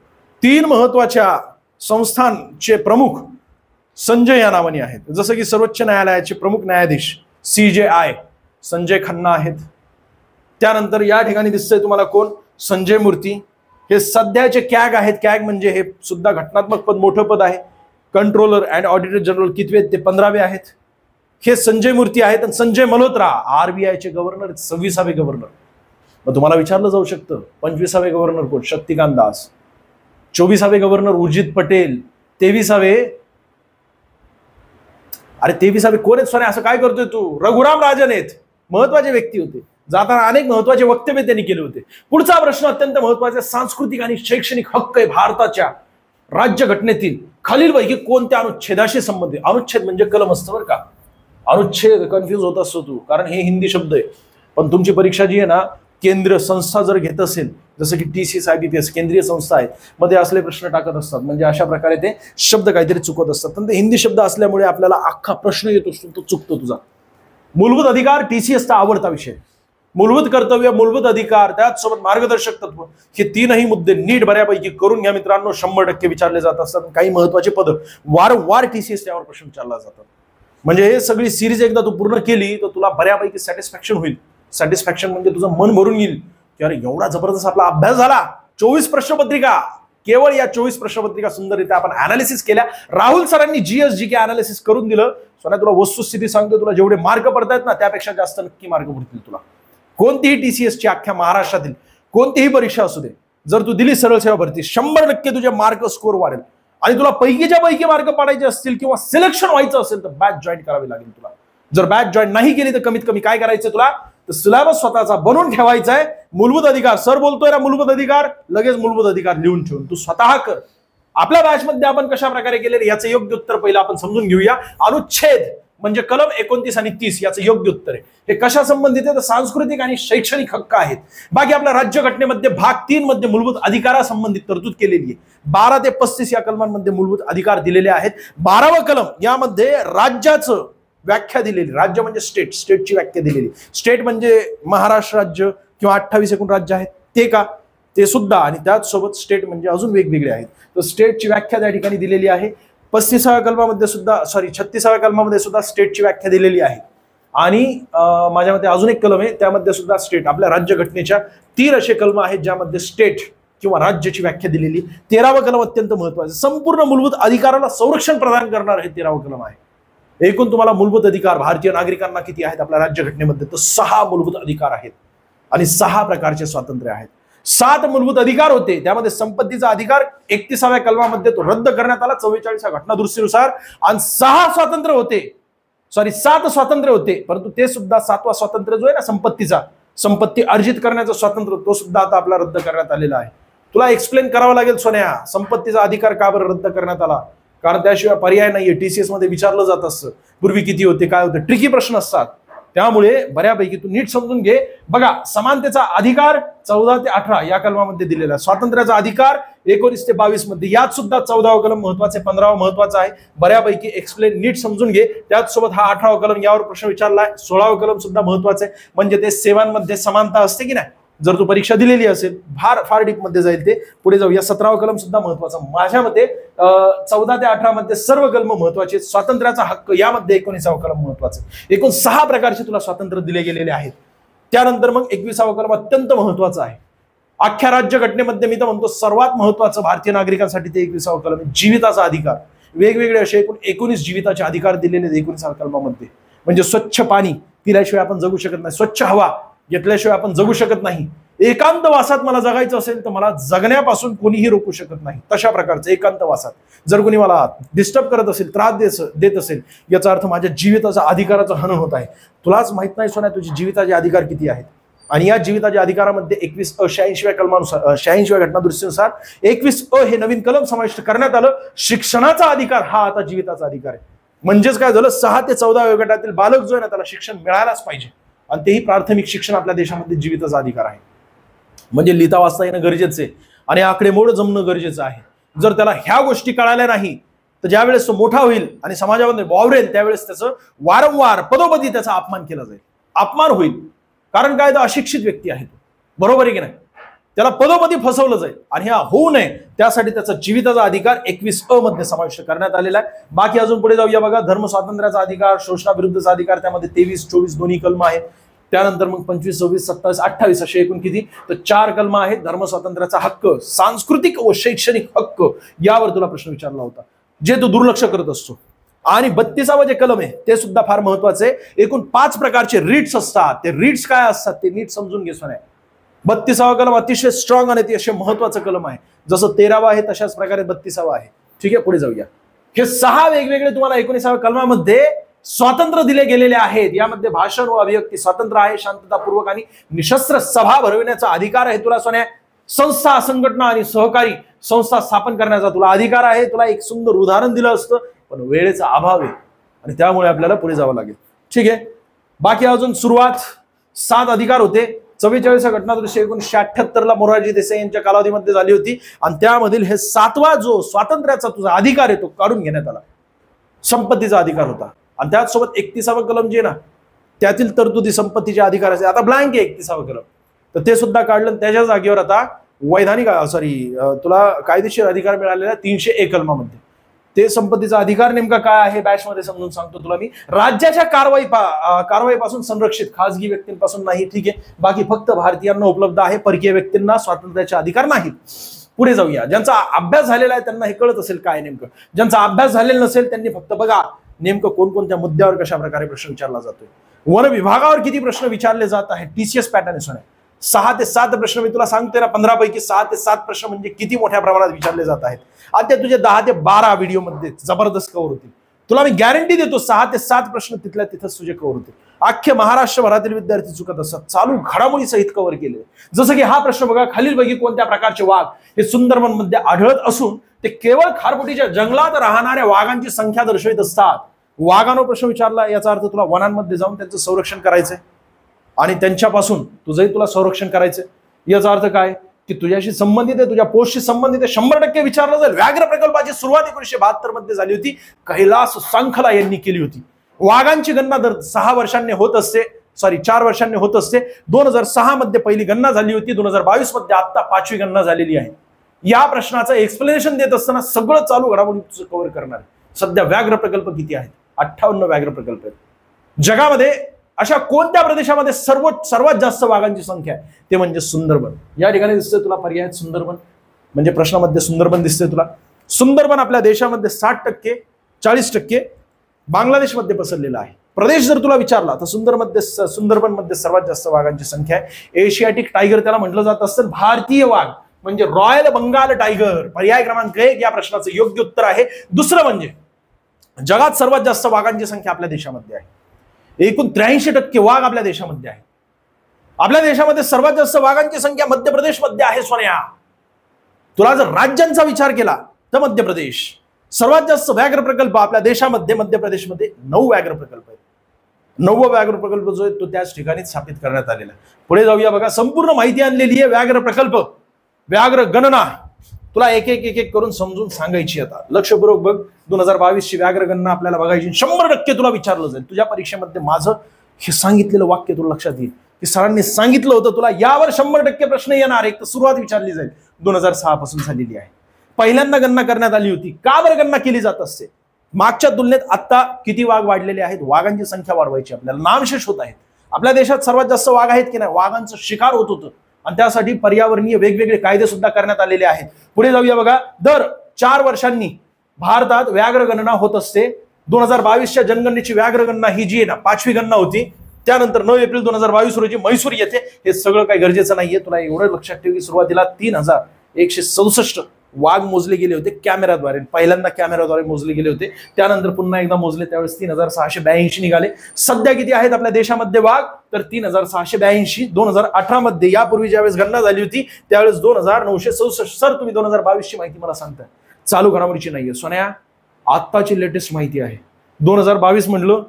3 महत्वाच्या संस्थांचे प्रमुख संजय या नावाने आहेत. जसं की सर्वोच्च न्यायालयाचे प्रमुख न्यायाधीश CJI संजय खन्ना आहेत. त्यानंतर या ठिकाणी दिसतंय तुम्हाला कोण, संजय मूर्ती. हे सध्याचे कॅग आहेत. कॅग म्हणजे हे सुद्धा घटनात्मक पद, मोठं पद आहे. कंट्रोलर अँड ऑडिटर जनरल कितवे आहेत, ते 15वे आहेत. हे संजय मूर्ती आहेत. आणि संजय मल्होत्रा RBIचे गव्हर्नर, 26वे गव्हर्नर. मग तुम्हाला विचारलं जाऊ शकतं 25वे गव्हर्नर कोण, शक्तिकांत दास. 24वे गव्हर्नर उर्जित पटेल. 23वे, अरे 23वे कोण आहेत सोन्या, असं काय करतोय तू, रघुराम राजन आहेत. महत्वाचे व्यक्ती होते. जाताना अनेक महत्वाचे वक्तव्य त्यांनी केले होते. पुढचा प्रश्न अत्यंत महत्वाचा, सांस्कृतिक आणि शैक्षणिक हक्क आहे भारताच्या राज्यघटनेतील खालीलपैकी कोणत्या अनुच्छेदाशी संबंधित. अनुच्छेद म्हणजे कलम असतं बरं का, अनुच्छेद कन्फ्युज होत असतो तू, कारण हे हिंदी शब्द आहे. पण तुमची परीक्षा जी आहे ना, केंद्रीय संस्था जर घेत असेल, जसं की TCS IBPS केंद्रीय संस्था आहेत, मध्ये असले प्रश्न टाकत असतात. म्हणजे अशा प्रकारे ते शब्द काहीतरी चुकत असतात. पण ते हिंदी शब्द असल्यामुळे आपल्याला अख्खा प्रश्न येत असतो, तो चुकतो तुझा. मूलभूत अधिकार TCSचा आवडता विषय. मूलभूत कर्तव्य, मूलभूत अधिकार, त्याचसोबत मार्गदर्शक तत्व, हे 3ही मुद्दे नीट बऱ्यापैकी करून घ्या मित्रांनो. 100% विचारले जात असतात. काही महत्वाचे पद वारंवार TCS त्यावर प्रश्न विचारला जातात. म्हणजे हे सगळी सिरीज एकदा तू पूर्ण केली तर तुला बऱ्यापैकी सॅटिस्फॅक्शन होईल. सॅटिस्फॅक्शन म्हणजे तुझं मन भरून येईल की अरे एवढा जबरदस्त आपला अभ्यास झाला. 24 प्रश्नपत्रिका, केवळ या 24 प्रश्नपत्रिका सुंदररित्या आपण अनालिसिस केल्या. राहुल सरांनी GSGK अनालिसिस करून दिलं. सोन्या तुला वस्तुस्थिती सांगतो, तुला जेवढे मार्क पडतायत ना त्यापेक्षा जास्त नक्की मार्क पडतील तुला. कोणतीही TCSची अख्ख्या महाराष्ट्रातील कोणतीही परीक्षा असू दे, जर तू दिली सरळ सेवा भरती, 100% तुझे मार्क स्कोर वाढेल. आणि तुला पैकीच्या पैकी मार्क पाडायचे असतील किंवा सिलेक्शन व्हायचं असेल तर बॅच जॉईन करावी लागेल तुला. जर बॅच जॉईन नाही केली तर कमीत कमी काय करायचं तुला, तर सिलेबस स्वतःचा बनवून ठेवायचा आहे. मूलभूत अधिकार, सर बोलतोय ना मूलभूत अधिकार, लगेच मूलभूत अधिकार लिहून ठेवून तू स्वतः कर. आपल्या बॅचमध्ये आपण कशा प्रकारे केले याचं योग्य उत्तर पहिलं आपण समजून घेऊया. अनुच्छेद म्हणजे कलम 29 आणि 30 याचं योग्य उत्तर आहे. हे कशा संबंधित आहे, तर सांस्कृतिक आणि शैक्षणिक हक्क आहेत. बाकी आपल्या राज्यघटनेमध्ये भाग 3 मध्ये मूलभूत अधिकारासंबंधित तरतूद केलेली आहे. 12 ते 35 या कलमांमध्ये मूलभूत अधिकार दिलेले आहेत. 12वं कलम यामध्ये राज्याचं व्याख्या दिलेली. राज्य म्हणजे स्टेट, स्टेटची व्याख्या दिलेली. स्टेट म्हणजे महाराष्ट्र राज्य किंवा 28 एकूण राज्य आहेत ते का, ते सुद्धा. आणि त्याचसोबत स्टेट म्हणजे अजून वेगवेगळे आहेत. तर स्टेटची व्याख्या त्या ठिकाणी दिलेली आहे. 35व्या कलमामध्ये सुद्धा, 36व्या कलमामध्ये सुद्धा स्टेटची व्याख्या दिलेली आहे. आणि माझ्या मते अजून एक कलम आहे त्यामध्ये सुद्धा स्टेट. आपल्या राज्यघटनेच्या 3 असे कलम आहेत ज्यामध्ये स्टेट किंवा राज्याची व्याख्या दिलेली. 13वं कलम अत्यंत महत्वाचं, संपूर्ण मूलभूत अधिकाराला संरक्षण प्रदान करणार हे 13वं कलम आहे. एकूण तुम्हाला मूलभूत अधिकार भारतीय नागरिकांना किती आहेत आपल्या राज्यघटनेमध्ये, तर 6 मूलभूत अधिकार आहेत आणि 6 प्रकारचे स्वातंत्र्य आहेत. 7 मूलभूत अधिकार होते, त्यामध्ये संपत्तीचा अधिकार 31व्या कलमामध्ये तो रद्द करण्यात आला 44व्या घटनादुरुस्तीनुसार. आणि 6 स्वातंत्र्य होते, 7 स्वातंत्र्य होते, परंतु ते सुद्धा 7वा स्वातंत्र्य जो आहे ना संपत्तीचा, संपत्ती अर्जित करण्याचं स्वातंत्र्य, तो सुद्धा आता आपला रद्द करण्यात आलेला आहे. तुला एक्सप्लेन करावं लागेल सोन्या, संपत्तीचा अधिकार का बरं रद्द करण्यात आला, कारण त्याशिवाय पर्याय नाहीये. TCS मध्ये विचारलं जात असतं पूर्वी किती होते काय होते, ट्रिकी प्रश्न असतात. त्यामुळे बऱ्यापैकी तू नीट समजून घे. बघा, समानतेचा अधिकार 14 ते 18 या कलमामध्ये दिलेला आहे. स्वातंत्र्याचा अधिकार 19 ते 22 मध्ये, यात सुद्धा 14वा कलम महत्वाचा आहे, 15वा महत्वाचा आहे. बऱ्यापैकी एक्सप्लेन नीट समजून घे. त्याचसोबत हा 18वा कलम यावर प्रश्न विचारलाय. 16वा कलम सुद्धा महत्वाचा आहे, म्हणजे ते सेवांमध्ये समानता असते की नाही, जर तू परीक्षा दिलेली असेल फार डीप मध्ये जाईल ते. पुढे जाऊया. 17वा कलम सुद्धा महत्वाचा. माझ्या मते 14 ते 18 मध्ये सर्व कलम महत्वाचे. स्वातंत्र्याचा हक्क यामध्ये 19वा कलम महत्वाचा. एकूण 6 प्रकारचे तुला स्वातंत्र्य दिले गेलेले आहेत. त्यानंतर मग 21वा कलम अत्यंत महत्वाचा आहे. अख्ख्या राज्यघटनेमध्ये मी तर म्हणतो सर्वात महत्वाचं भारतीय नागरिकांसाठी ते 21वा कलम आहे, जीविताचा अधिकार. वेगवेगळे असे एकूण 19 जीविताचे अधिकार दिलेले 19व्या कलमामध्ये. म्हणजे स्वच्छ पाणी पिल्याशिवाय आपण जगू शकत नाही, स्वच्छ हवा घेतल्याशिवाय आपण जगू शकत नाही, एकांतवासात मला जगायचं असेल तर मला जगण्यापासून कोणीही रोखू शकत नाही, तशा प्रकारचं एकांतवासात जर कोणी मला डिस्टर्ब करत असेल, त्रास देत असेल, याचा अर्थ माझ्या जीविताचा अधिकाराचं हनन होत आहे. तुलाच माहित नाही सोन्या तुझे जीविताचे अधिकार किती आहेत. आणि या जीविताच्या अधिकारामध्ये 21 86व्या कलमानुसार 86व्या घटनादुरुस्तीनुसार 21 हे नवीन कलम समाविष्ट करण्यात आलं. शिक्षणाचा अधिकार हा आता जीविताचा अधिकार आहे. म्हणजेच काय झालं, 6 ते 14 वयोगटातील बालक जो आहे ना त्याला शिक्षण मिळायलाच पाहिजे, आणि तेही प्राथमिक शिक्षण आपल्या देशामध्ये जीविताचा अधिकार आहे. म्हणजे लिहिता वाचता येणं गरजेचं आहे आणि आकडेमोड जमणं गरजेचं आहे. जर त्याला ह्या गोष्टी कळाल्या नाही तर ज्यावेळेस तो मोठा होईल आणि समाजामध्ये वावरेल त्यावेळेस त्याचं वारंवार पदोपदी त्याचा अपमान केला जाईल, अपमान होईल. कारण काय, तो अशिक्षित व्यक्ती आहे, तो बरोबर आहे की नाही, त्याला पदोपदी फसवलं जाईल. आणि हा होऊ नये त्यासाठी त्याचा जीविताचा अधिकार 21 मध्ये समाविष्ट करण्यात आलेला आहे. बाकी अजून पुढे जाऊया बघा. धर्म स्वातंत्र्याचा अधिकार, शोषणाविरुद्धचा अधिकार, त्यामध्ये 23, 24 दोन्ही कलम आहेत. त्यानंतर मग 25, 26, 27, 28 असे एकूण किती, तर 4 कलम आहेत. धर्म स्वातंत्र्याचा हक्क, सांस्कृतिक व शैक्षणिक हक्क, यावर तुला प्रश्न विचारला होता, जे तू दुर्लक्ष करत असतो. आणि 32वा जे कलम आहे ते सुद्धा फार महत्वाचे आहे. एकूण 5 प्रकारचे रीट्स असतात. ते रीट्स काय असतात ते नीट समजून घेसो नाही. 32वा कलम अतिशय स्ट्रॉंग आणि अतिशय महत्वाचं कलम आहे. जसं 13वा आहे तशाच प्रकारे 32वा आहे. ठीक आहे, पुढे जाऊया. हे 6 वेगवेगळे तुम्हाला 19व्या कलमामध्ये स्वातंत्र्य दिले गेलेले आहेत. यामध्ये भाषण व अभिव्यक्ती स्वातंत्र्य आहे, शांततापूर्वक आणि निशस्त्र सभा भरविण्याचा अधिकार आहे तुला सोन्या. संस्था, संघटना आणि सहकारी संस्था स्थापन करण्याचा तुला अधिकार आहे. तुला एक सुंदर उदाहरण दिलं असतं पण वेळेचा अभाव आहे आणि त्यामुळे आपल्याला पुढे जावं लागेल. ठीक आहे, बाकी अजून सुरुवात 7 अधिकार होते. 44 घटनादुरुस्ती 1978 मोरारजी देसाई यांच्या कालावधीमध्ये झाली होती आणि त्यामधील हे 7वा जो स्वातंत्र्याचा तुझा अधिकार आहे तो काढून घेण्यात आला. संपत्तीचा अधिकार होता आणि त्याचसोबत 31वा कलम जे ना त्यातील तरतुदी संपत्तीच्या अधिकाराचे आता ब्लँक आहे 31वा कलम, तर ते सुद्धा काढलं. त्याच्या जागेवर आता वैधानिक तुला कायदेशीर अधिकार मिळालेला 301 कलमामध्ये. ते संपत्तीचा अधिकार नेमका काय आहे बॅच मध्ये समजून सांगतो तुला मी. राज्याच्या कारवाईपासून संरक्षित खासगी व्यक्तींपासून नाही. ठीक आहे, बाकी फक्त भारतीयांना उपलब्ध आहे, परकीय व्यक्तींना स्वातंत्र्याचे अधिकार नाहीत. पुढे जाऊया. ज्यांचा अभ्यास झालेला आहे त्यांना हे कळत असेल काय नेमकं. ज्यांचा अभ्यास झालेला नसेल त्यांनी फक्त बघा नेमकं कोणकोणत्या मुद्द्यावर कशा प्रकारे प्रश्न विचारला जातोय. वन विभागावर किती प्रश्न विचारले जात आहेत टीसीएस पॅटर्न 6 ते 7 प्रश्न मी तुला सांगते ना. 15 पैकी 6 ते 7 प्रश्न म्हणजे किती मोठ्या प्रमाणात विचारले जात आहेत. आता तुझे 10 ते 12 व्हिडिओ मध्ये जबरदस्त कव्हर होतील. तुला मी गॅरंटी देतो 6 ते 7 प्रश्न तिथल्या तिथंच तुझे कव्हर होते. अख्खे महाराष्ट्रभरातील विद्यार्थी चुकत असतात. चालू घडामोडी सहित कव्हर केले. जसं की हा प्रश्न बघा, खालीलपैकी कोणत्या प्रकारचे वाघ हे सुंदरबन मध्ये आढळत असून ते केवळ खारफुटीच्या जंगलात राहणाऱ्या वाघांची संख्या दर्शवित असतात. वाघांवर प्रश्न विचारला याचा अर्थ तुला वनांमध्ये जाऊन त्यांचं संरक्षण करायचंय आणि त्यांच्यापासून तुझंही तुला संरक्षण करायचंय. याचा अर्थ काय की तुझ्याशी संबंधित आहे, तुझ्या पोस्टशी संबंधित आहे, 100% विचारलं जाईल. व्याघ्र प्रकल्पाची सुरुवात 1972 मध्ये झाली होती. कैलास सांखला यांनी केली होती. वाघांची गणना दर 6 वर्षांनी होत असते, 4 वर्षांनी होत असते. 2006 मध्ये पहिली गणना झाली होती. 2022 मध्ये आता 5वी गणना झालेली आहे. या प्रश्नाचं एक्सप्लेनेशन देत असताना सगळं चालू घडामोडी तुझं कव्हर करणार आहे. सध्या व्याघ्र प्रकल्प किती आहेत? 58 व्याघ्र प्रकल्प आहेत. जगामध्ये अशा कोणत्या प्रदेशामध्ये सर्वात जास्त वाघांची संख्या आहे? ते म्हणजे सुंदरबन. या ठिकाणी दिसतंय तुला पर्याय सुंदरबन, म्हणजे प्रश्नामध्ये सुंदरबन दिसतंय तुला. सुंदरबन आपल्या देशामध्ये 60%, 40% बांगलादेशमध्ये पसरलेला आहे. प्रदेश जर तुला विचारला तर सुंदरबन मध्ये सर्वात जास्त वाघांची संख्या आहे. एशियाटिक टायगर त्याला म्हटलं जात असतं. भारतीय वाघ म्हणजे रॉयल बंगाल टायगर. पर्याय क्रमांक 1 या प्रश्नाचं योग्य उत्तर आहे. दुसरं म्हणजे जगात सर्वात जास्त वाघांची संख्या आपल्या देशामध्ये आहे. एकूण 83% वाघ आपल्या देशामध्ये आहे. आपल्या देशामध्ये सर्वात जास्त वाघांची संख्या मध्य प्रदेशमध्ये आहे. सोन्या, तुला जर राज्यांचा विचार केला तर मध्य प्रदेश. सर्वात जास्त व्याघ्र प्रकल्प आपल्या देशामध्ये मध्य प्रदेशमध्ये 9 व्याघ्र प्रकल्प आहेत. 9वा व्याघ्र प्रकल्प जो आहे तो त्याच ठिकाणी स्थापित करण्यात आलेला आहे. पुढे जाऊया बघा. संपूर्ण माहिती आणलेली आहे. व्याघ्र प्रकल्प, व्याघ्र गणना तुला एक एक करून समजून सांगायची. आता लक्षपूर्वक बघ. 2022 ची व्याघ्र गणना आपल्याला बघायची. 100% तुला विचारलं जाईल. तुझ्या परीक्षेमध्ये माझं हे सांगितलेलं वाक्य तुला लक्षात येईल की सरांनी सांगितलं होतं तुला यावर 100% प्रश्न येणार. एक तर सुरुवात विचारली जाईल. 2006 पासून झालेली आहे. पहिल्यांदा गणना करण्यात आली होती. का बरं गणना केली जात असते? मागच्या तुलनेत आता किती वाघ वाढलेले आहेत? वाघांची संख्या वाढवायची आपल्याला. नामशेष होत आहेत. आपल्या देशात सर्वात जास्त वाघ आहेत की नाही? वाघांचं शिकार होत होतं आणि त्यासाठी पर्यावरणीय वेगवेगळे कायदे सुद्धा करण्यात आलेले आहेत. पुढे जाऊया बघा. दर 4 वर्षांनी भारतात व्याघ्र गणना होत असते. 2022च्या जनगणनेची व्याघ्र गणना ही जी आहे ना 5वी गणना होती. त्यानंतर 9 एप्रिल 2022 रोजी म्हैसूर येथे. हे सगळं काही गरजेचं नाहीये. तुला एवढं लक्षात ठेव की सुरुवातीला 3167 वाघ मोजले गेले होते कॅमेराद्वारे. पहिल्यांदा कॅमेराद्वारे मोजले गेले होते. त्यानंतर पुन्हा एकदा मोजले त्यावेळेस 3682 निघाले. सध्या किती आहेत आपल्या देशामध्ये वाघ? तर 3682. 2018 मध्ये यापूर्वी ज्यावेळेस गणना झाली होती त्यावेळेस 2967. सर तुम्ही 2022 ची माहिती मला सांगताय, चालू घडामोडीची नाहीये सोन्या. आत्ताची लेटेस्ट माहिती आहे. 2022 म्हणलं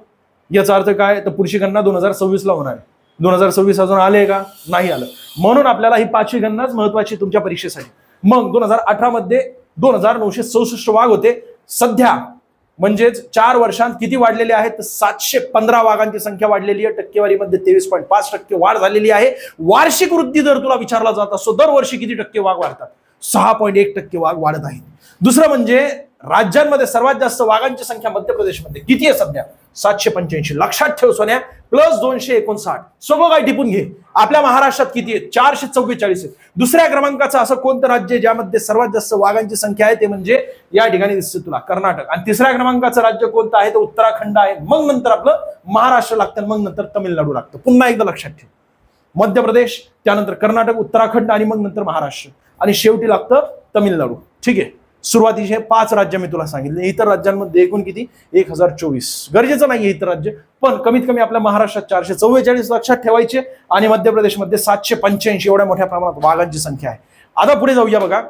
याचा अर्थ काय? तर पुढची गणना 2026 ला होणार आहे. 2026 अजून आले का? नाही आलं. म्हणून आपल्याला ही 5वी गणनाच महत्वाची तुमच्या परीक्षेसाठी. मग 2018 मध्ये 2967 वाघ होते. सध्या म्हणजेच 4 वर्षांत किती वाढलेले आहेत? 715 वाघांची संख्या वाढलेली आहे. टक्केवारीमध्ये 23.5% वाढ झालेली आहे. वार्षिक वृद्धी दर तुला विचारला जात असतो, दरवर्षी किती टक्के वाघ वाढतात? 6.1% वाघ वाढत आहेत. दुसरं म्हणजे राज्यांमध्ये सर्वात जास्त वाघांची संख्या मध्य प्रदेशमध्ये किती आहे सध्या? 785. लक्षात ठेव सोन्या, प्लस 259. सगळं काय टिपून घे. आपल्या महाराष्ट्रात किती आहे? 444 आहे. दुसऱ्या क्रमांकाचं असं कोणतं राज्य आहे ज्यामध्ये सर्वात जास्त वाघांची संख्या आहे? ते म्हणजे या ठिकाणी दिसते तुला कर्नाटक. आणि तिसऱ्या क्रमांकाचं राज्य कोणतं आहे? ते उत्तराखंड आहे. मग नंतर आपलं महाराष्ट्र लागतं, मग नंतर तमिळनाडू लागतं. पुन्हा एकदा लक्षात ठेव, मध्य प्रदेश, त्यानंतर कर्नाटक, उत्तराखंड आणि मग नंतर महाराष्ट्र आणि शेवटी लागतं तमिळनाडू. ठीक आहे. सुरुवातीचे 5 राज्य मी तुला सांगितले. इतर राज्यांमध्ये एकूण किती? 1024. गरजेचं नाहीये इतर राज्य, पण कमीत कमी आपल्या महाराष्ट्रात 444 लक्षात ठेवायचे आणि मध्य प्रदेशमध्ये 785 एवढ्या मोठ्या प्रमाणात वाघांची संख्या आहे. आता पुढे जाऊया. बघा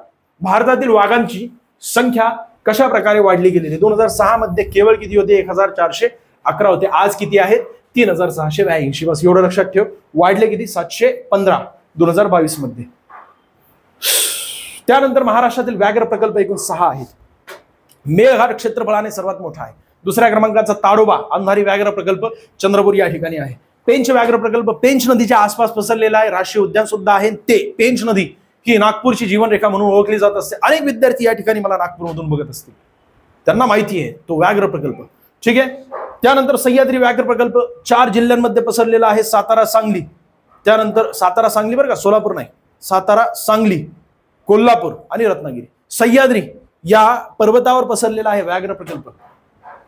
भारतातील वाघांची संख्या कशा प्रकारे वाढली गेलेली. 2006 मध्ये केवळ किती होते? 1411 होते. आज किती आहेत? 3682. बस एवढं लक्षात ठेव. वाढले किती? 715 2022 मध्ये. त्यानंतर महाराष्ट्रातील व्याघ्र प्रकल्प एकूण 6 आहेत. मेळघाट क्षेत्रफळाने सर्वात मोठा आहे. दुसऱ्या क्रमांकाचा ताडोबा अंधारी व्याघ्र प्रकल्प चंद्रपूर या ठिकाणी आहे. पेंच व्याघ्र प्रकल्प पेंच नदीच्या आसपास पसरलेला आहे. राष्ट्रीय उद्यान सुद्धा आहे. ते पेंच नदी ही नागपूरची जीवनरेखा म्हणून ओळखली जात असते. अनेक विद्यार्थी या ठिकाणी मला नागपूरमधून बघत असतील, त्यांना माहिती आहे तो व्याघ्र प्रकल्प. ठीक आहे. त्यानंतर सह्याद्री व्याघ्र प्रकल्प 4 जिल्ह्यांमध्ये पसरलेला आहे. सातारा, सांगली. त्यानंतर सातारा, सांगली बरं का, सोलापूर नाही. सातारा, सांगली, कोल्हापूर आणि रत्नागिरी. सह्याद्री या पर्वतावर पसरलेला आहे व्याघ्र प्रकल्प.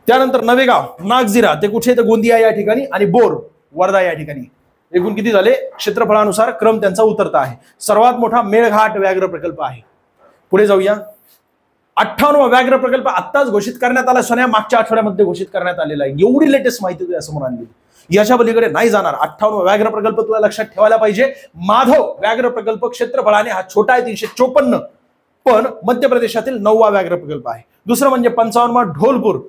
त्यानंतर नवेगाव, नागझिरा ते कुठे? तर गोंदिया या ठिकाणी आणि बोर, वर्धा या ठिकाणी. एकूण किती झाले? क्षेत्रफळानुसार क्रम त्यांचा उतरता आहे. सर्वात मोठा मेळघाट व्याघ्र प्रकल्प आहे. पुढे जाऊया. 58वा व्याघ्र प्रकल्प आत्ताच घोषित करण्यात आला. सोन्या मागच्या आठवड्यामध्ये घोषित करण्यात आलेला आहे. एवढी लेटेस्ट माहिती तुझ्या समोर आणली, याच्या पलीकडे नाही जाणार. 58वा व्याघ्र प्रकल्प तुला लक्षात ठेवायला पाहिजे. माधव व्याघ्र प्रकल्प क्षेत्रफळाने हा छोटा आहे 354, पण मध्य प्रदेशातील 9वा व्याघ्र प्रकल्प आहे. दुसरं म्हणजे 55वा ढोलपूर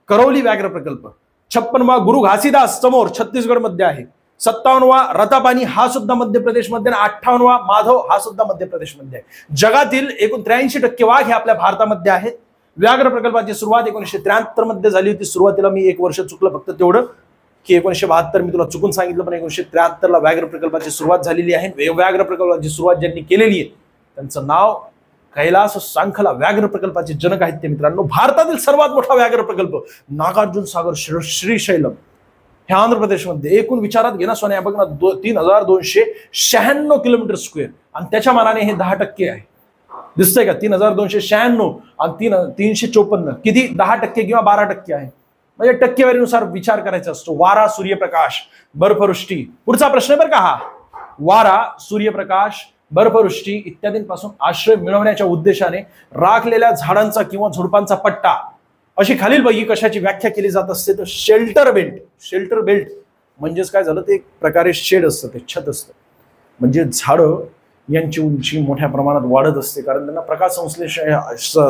करौली व्याघ्र प्रकल्प. 56वा गुरु घासीदास समोर छत्तीसगड मध्ये आहे. 57वा रतापानी हा सुद्धा मध्य प्रदेशमध्ये आणि 58वा माधव हा सुद्धा मध्य प्रदेशमध्ये आहे. जगातील एकूण 83% वाघ हे आपल्या भारतामध्ये आहेत. व्याघ्र प्रकल्पाची सुरुवात 1973 मध्ये झाली होती. सुरुवातीला मी 1 वर्ष चुकलं फक्त तेवढं की 1972 मी तुला चुकून सांगितलं, पण 1973 ला व्याघ्र प्रकल्पाची सुरुवात झालेली आहे. व्याघ्र प्रकल्पाची सुरुवात ज्यांनी केलेली आहे त्यांचं नाव कैलास सांखला व्याघ्र प्रकल्पाचे जनक आहेत ते मित्रांनो. भारतातील सर्वात मोठा व्याघ्र प्रकल्प नागार्जुन सागर श्रीशैलम हे आंध्र प्रदेशमध्ये. एकूण विचारात घे ना सोन्या, बघ ना 3296 किलोमीटर स्क्वेअर आणि त्याच्या मानाने हे 10% आहे. दिसतंय का? 3296 आणि 354 किती? 10% किंवा 12% आहे. म्हणजे टक्केवारीनुसार विचार करायचा असतो. वारा, सूर्यप्रकाश, बर्फवृष्टी. पुढचा प्रश्न बरं का हा. वारा, सूर्यप्रकाश, बर्फवृष्टी इत्यादींपासून आश्रय मिळवण्याच्या उद्देशाने राखलेल्या झाडांचा किंवा झुडपांचा पट्टा अशी खालीलपैकी कशाची व्याख्या केली जात असते? तर शेल्टर बेल्ट. शेल्टर बेल्ट म्हणजेच काय झालं? ते एक प्रकारे शेड असतं, ते छत असतं. म्हणजे झाडं यांची उंची मोठ्या प्रमाणात वाढत असते कारण त्यांना प्रकाश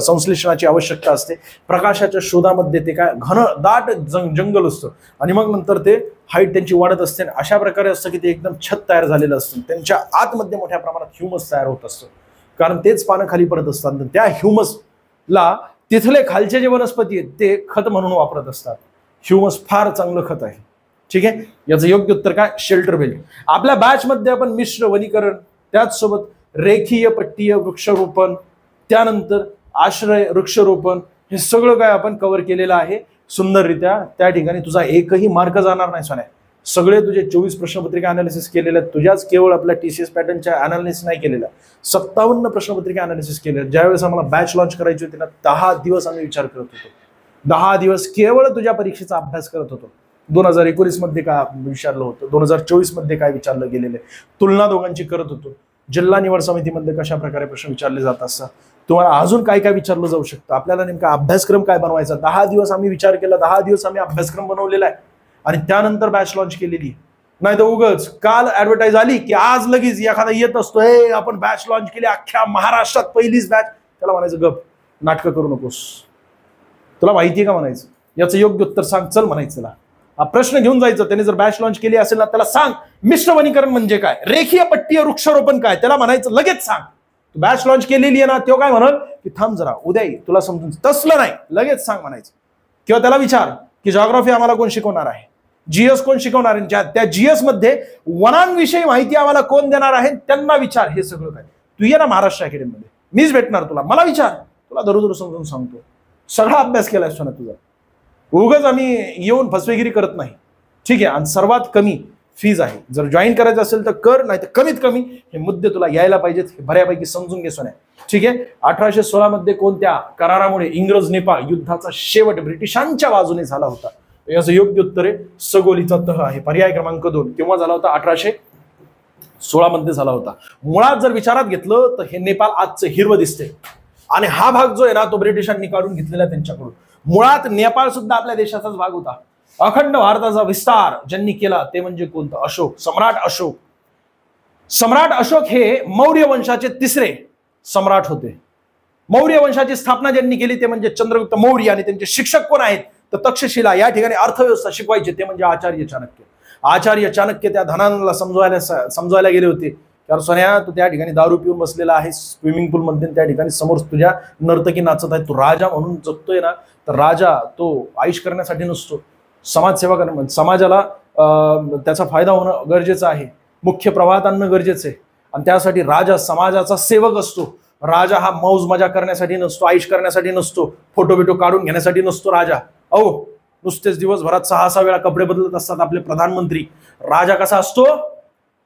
संश्लेषणाची आवश्यकता असते. प्रकाशाच्या शोधामध्ये ते काय घन दाट जंगल असतं आणि मग नंतर ते हाईट त्यांची वाढत असते. अशा प्रकारे असतं की ते एकदम छत तयार झालेलं असतं. त्यांच्या आतमध्ये मोठ्या प्रमाणात ह्युमस तयार होत असतं कारण तेच पानं खाली पडत असतात. त्या ह्युमसला तिथले खालचे जे वनस्पती आहेत ते खत म्हणून वापरत असतात. ह्युमस फार चांगलं खत आहे. ठीक आहे. याचं योग्य उत्तर काय? Shelter belt. आपल्या बॅच मध्ये आपण मिश्र वनीकरण, त्याचसोबत रेखीय पट्टीय वृक्षारोपण, त्यानंतर आश्रय वृक्षारोपण हे सगळं काय आपण कव्हर केलेलं आहे सुंदररित्या. त्या ठिकाणी तुझा एकही मार्क जाणार नाही सोन्या. सगळे तुझे 24 प्रश्नपत्रिका अनालिसिस केलेल्या तुझ्याच केवळ आपल्या TCS पॅटर्नच्या अनालिसिस नाही केलेल्या, 57 प्रश्नपत्रिका अनालिसिस केल्या. ज्यावेळेस आम्हाला बॅच लॉन्च करायची होती ना 10 दिवस आम्ही विचार करत होतो. 10 दिवस केवळ तुझ्या परीक्षेचा अभ्यास करत होतो. 2019 मध्ये काय विचारलं होतं, 2024 मध्ये काय विचारलं गेलेलं, तुलना दोघांची करत होतो. जिल्हा निवड समितीमध्ये कशा प्रकारे प्रश्न विचारले जात असतात, तुम्हाला अजून काय काय विचारलं जाऊ शकतं, आपल्याला नेमका अभ्यासक्रम काय बनवायचा. 10 दिवस आम्ही विचार केला, 10 दिवस आम्ही अभ्यासक्रम बनवलेला आहे आणि त्यानंतर बॅच लॉन्च केलेली. नाही तर उगाच काल ऍडव्हर्टाईज आली की आज लगेच एखादा येत असतो, हे आपण बॅच लॉन्च केली अख्ख्या महाराष्ट्रात पहिलीच बॅच. त्याला म्हणायचं गप, नाटकं करू नकोस, तुला माहितीये का म्हणायचं. याचं योग्य उत्तर सांग, चल म्हणायचं. हा प्रश्न घेऊन जायचं. त्याने जर बॅच लॉन्च केली असेल ना त्याला सांग मिश्र वनीकरण म्हणजे काय, रेखीय पट्टीय वृक्षारोपण काय, त्याला म्हणायचं लगेच सांग. तू बॅच लॉन्च केलेली आहे ना, तो काय म्हणाल की थांब जरा उद्या ये, तुला समजून. तसलं नाही, लगेच सांग म्हणायचं. किंवा त्याला विचार की जॉग्राफी आम्हाला कोण शिकवणार आहे, जीएस कोण शिकवणार आहे, त्या जीएस मध्ये वनांविषयी माहिती आम्हाला कोण देणार आहे त्यांना विचार. हे सगळं काय तू ये ना महाराष्ट्र अकॅडमीमध्ये, मीच भेटणार तुला, मला विचार, तुला धरू समजून सांगतो. सगळा अभ्यास केलाय ना तुझा. उगाच आम्ही येऊन फसवेगिरी करत नाही, ठीक आहे. आणि सर्वात कमी फीज आहे. जर जॉईन करायचं असेल तर कर, नाही तर कमीत कमी हे मुद्दे तुला यायला पाहिजेत, हे बऱ्यापैकी समजून घे सोन्या, ठीक आहे. 1816 मध्ये कोणत्या करारामुळे इंग्रज नेपाळ युद्धाचा शेवट ब्रिटिशांच्या बाजूने झाला होता? याचं योग्य उत्तर आहे सगोलीचा तह आहे, पर्याय क्रमांक 2. केव्हा झाला होता? 1816 मध्ये झाला होता. मुळात जर विचारात घेतलं तर हे नेपाळ आजचं हिरवं दिसते, आणि हा भाग जो आहे ना तो ब्रिटिशांनी काढून घेतलेला त्यांच्याकडून. मुळात नेपाळ सुद्धा आपल्या देशाचाच भाग होता. अखंड भारताचा विस्तार ज्यांनी केला ते म्हणजे कोणतं? अशोक, सम्राट अशोक. सम्राट अशोक हे मौर्य वंशाचे तिसरे सम्राट होते. मौर्य वंशाची स्थापना ज्यांनी केली ते म्हणजे चंद्रगुप्त मौर्य, आणि त्यांचे शिक्षक कोण आहेत तर तक्षशिला या ठिकाणी अर्थव्यवस्था शिकवायचे ते म्हणजे आचार्य चाणक्य. आचार्य चाणक्य त्या धनाला समजवायला गेले होते. कारण सोन्या, तू त्या ठिकाणी दारू पिऊन बसलेला आहे स्विमिंग पूल मध्ये, त्या ठिकाणी समोर तुझ्या नर्तकी नाचत आहे, तू राजा म्हणून जगतोय ना, तर राजा तो आयुष करण्यासाठी नसतो, समाजसेवा करणं, समाजाला त्याचा फायदा होणं गरजेचं आहे, मुख्य प्रवाहात आणणं गरजेचं आहे. आणि त्यासाठी राजा समाजाचा सेवक असतो. राजा हा मौज मजा करण्यासाठी नसतो, आयुष करण्यासाठी नसतो, फोटो बिटो काढून घेण्यासाठी नसतो राजा. अहो, नुसतेच दिवसभरात 6-6 वेळा कपडे बदलत असतात आपले प्रधानमंत्री. राजा कसा असतो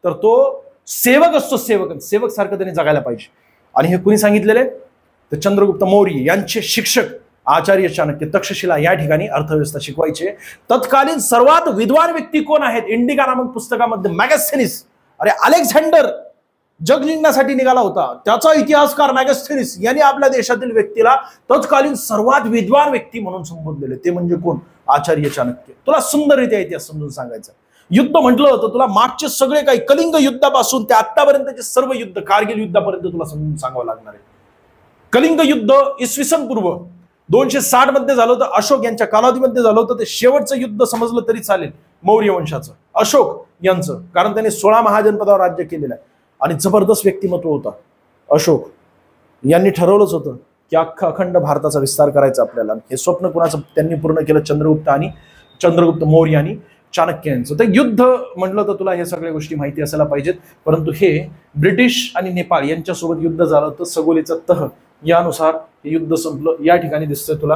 तर तो सेवक असतो, सेवक सारखं त्यांनी जगायला पाहिजे. आणि हे कुणी सांगितलेले तर चंद्रगुप्त मौर्य यांचे शिक्षक आचार्य चाणक्य तक्षशिला या ठिकाणी अर्थव्यवस्था शिकवायचे. तत्कालीन सर्वात विद्वान व्यक्ती कोण आहेत? इंडिका नामक पुस्तकामध्ये मॅगस्थेनिस, अरे अलेक्झांडर जग जिंकण्यासाठी निघाला होता, त्याचा इतिहासकार मॅगस्थेनिस यांनी आपल्या देशातील व्यक्तीला तत्कालीन सर्वात विद्वान व्यक्ती म्हणून संबोधलेले. ते म्हणजे कोण? आचार्य चाणक्य. तुला सुंदररित्या इतिहास समजून सांगायचा. युद्ध म्हटलं तर तुला मागचे सगळे काही कलिंग युद्धापासून ते आतापर्यंतचे सर्व युद्ध, कारगिल युद्धापर्यंत तुला समजून सांगावं लागणार आहे. कलिंग युद्ध इसवी सन पूर्व 260 मध्ये झालं होतं, अशोक यांच्या कालावधीमध्ये झालं होतं. ते शेवटचं युद्ध समजलं तरी चालेल मौर्य वंशाचं, अशोक यांचं, कारण त्यांनी 16 महाजनपदावर राज्य केलेलं आहे आणि जबरदस्त व्यक्तिमत्व होता. अशोक यांनी ठरवलंच होतं की अखंड भारताचा विस्तार करायचा आपल्याला. हे स्वप्न कुणाचं त्यांनी पूर्ण केलं? चंद्रगुप्त मौर्य आणि चाणक्य यांचं. तर युद्ध म्हटलं तर तुला हे सगळ्या गोष्टी माहिती असायला पाहिजेत. परंतु हे ब्रिटिश आणि नेपाळ यांच्यासोबत युद्ध झालं होतं. सगोलीचा तह यानुसार हे युद्ध संपलं. या ठिकाणी दिसतंय तुला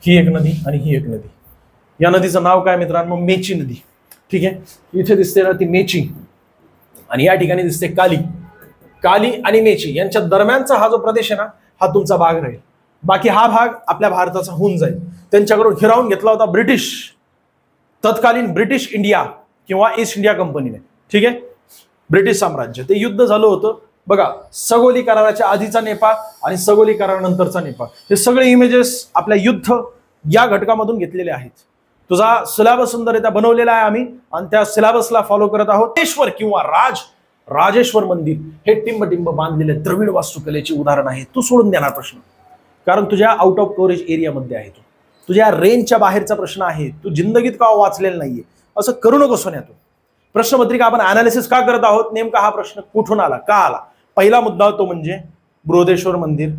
ही एक नदी आणि ही एक नदी. या नदीचं नाव काय मित्रांनो? मेची नदी. ठीक आहे, इथे दिसते ना ती मेची, आणि या ठिकाणी दिसते काली. काली आणि मेची यांच्या दरम्यानचा हा जो प्रदेश आहे ना, हा तुमचा भाग राहील. बाकी हा भाग आपल्या भारताचा होऊन जाईल. त्यांच्याकडून हिरावून घेतला होता ब्रिटिश, तत्कालीन ब्रिटिश इंडिया किंवा ईस्ट इंडिया कंपनीने. ठीक आहे, ब्रिटिश साम्राज्य. ते युद्ध झालं होतं बघा. सगोली कराराच्या आधीचा नेपाळ आणि सगोली करारानंतरचा नेपाळ, हे सगळे इमेजेस आपल्या युद्ध या घटकामधून घेतलेले आहेत. तुझा सिलेबस सुंदररित्या बनवलेला आहे आम्ही, आणि त्या सिलेबसला फॉलो करत आहोत. राजेश्वर किंवा राजेश्वर मंदिर हे टिंब बांधलेले द्रविड वास्तुकलेचे उदाहरण आहे. तू सोडून देणार प्रश्न, कारण तुझ्या आउट ऑफ कव्हरेज एरियामध्ये आहे. तुझ्या रेंजच्या बाहेरचा प्रश्न आहे. तू जिंदगीत का वाचलेला नाहीये, असं करू नको सोन्या. तू प्रश्नपत्रिका आपण अनालिसिस का करत आहोत? नेमका हा प्रश्न कुठून आला, का आला? पहिला मुद्दा तो म्हणजे बृहदेश्वर मंदिर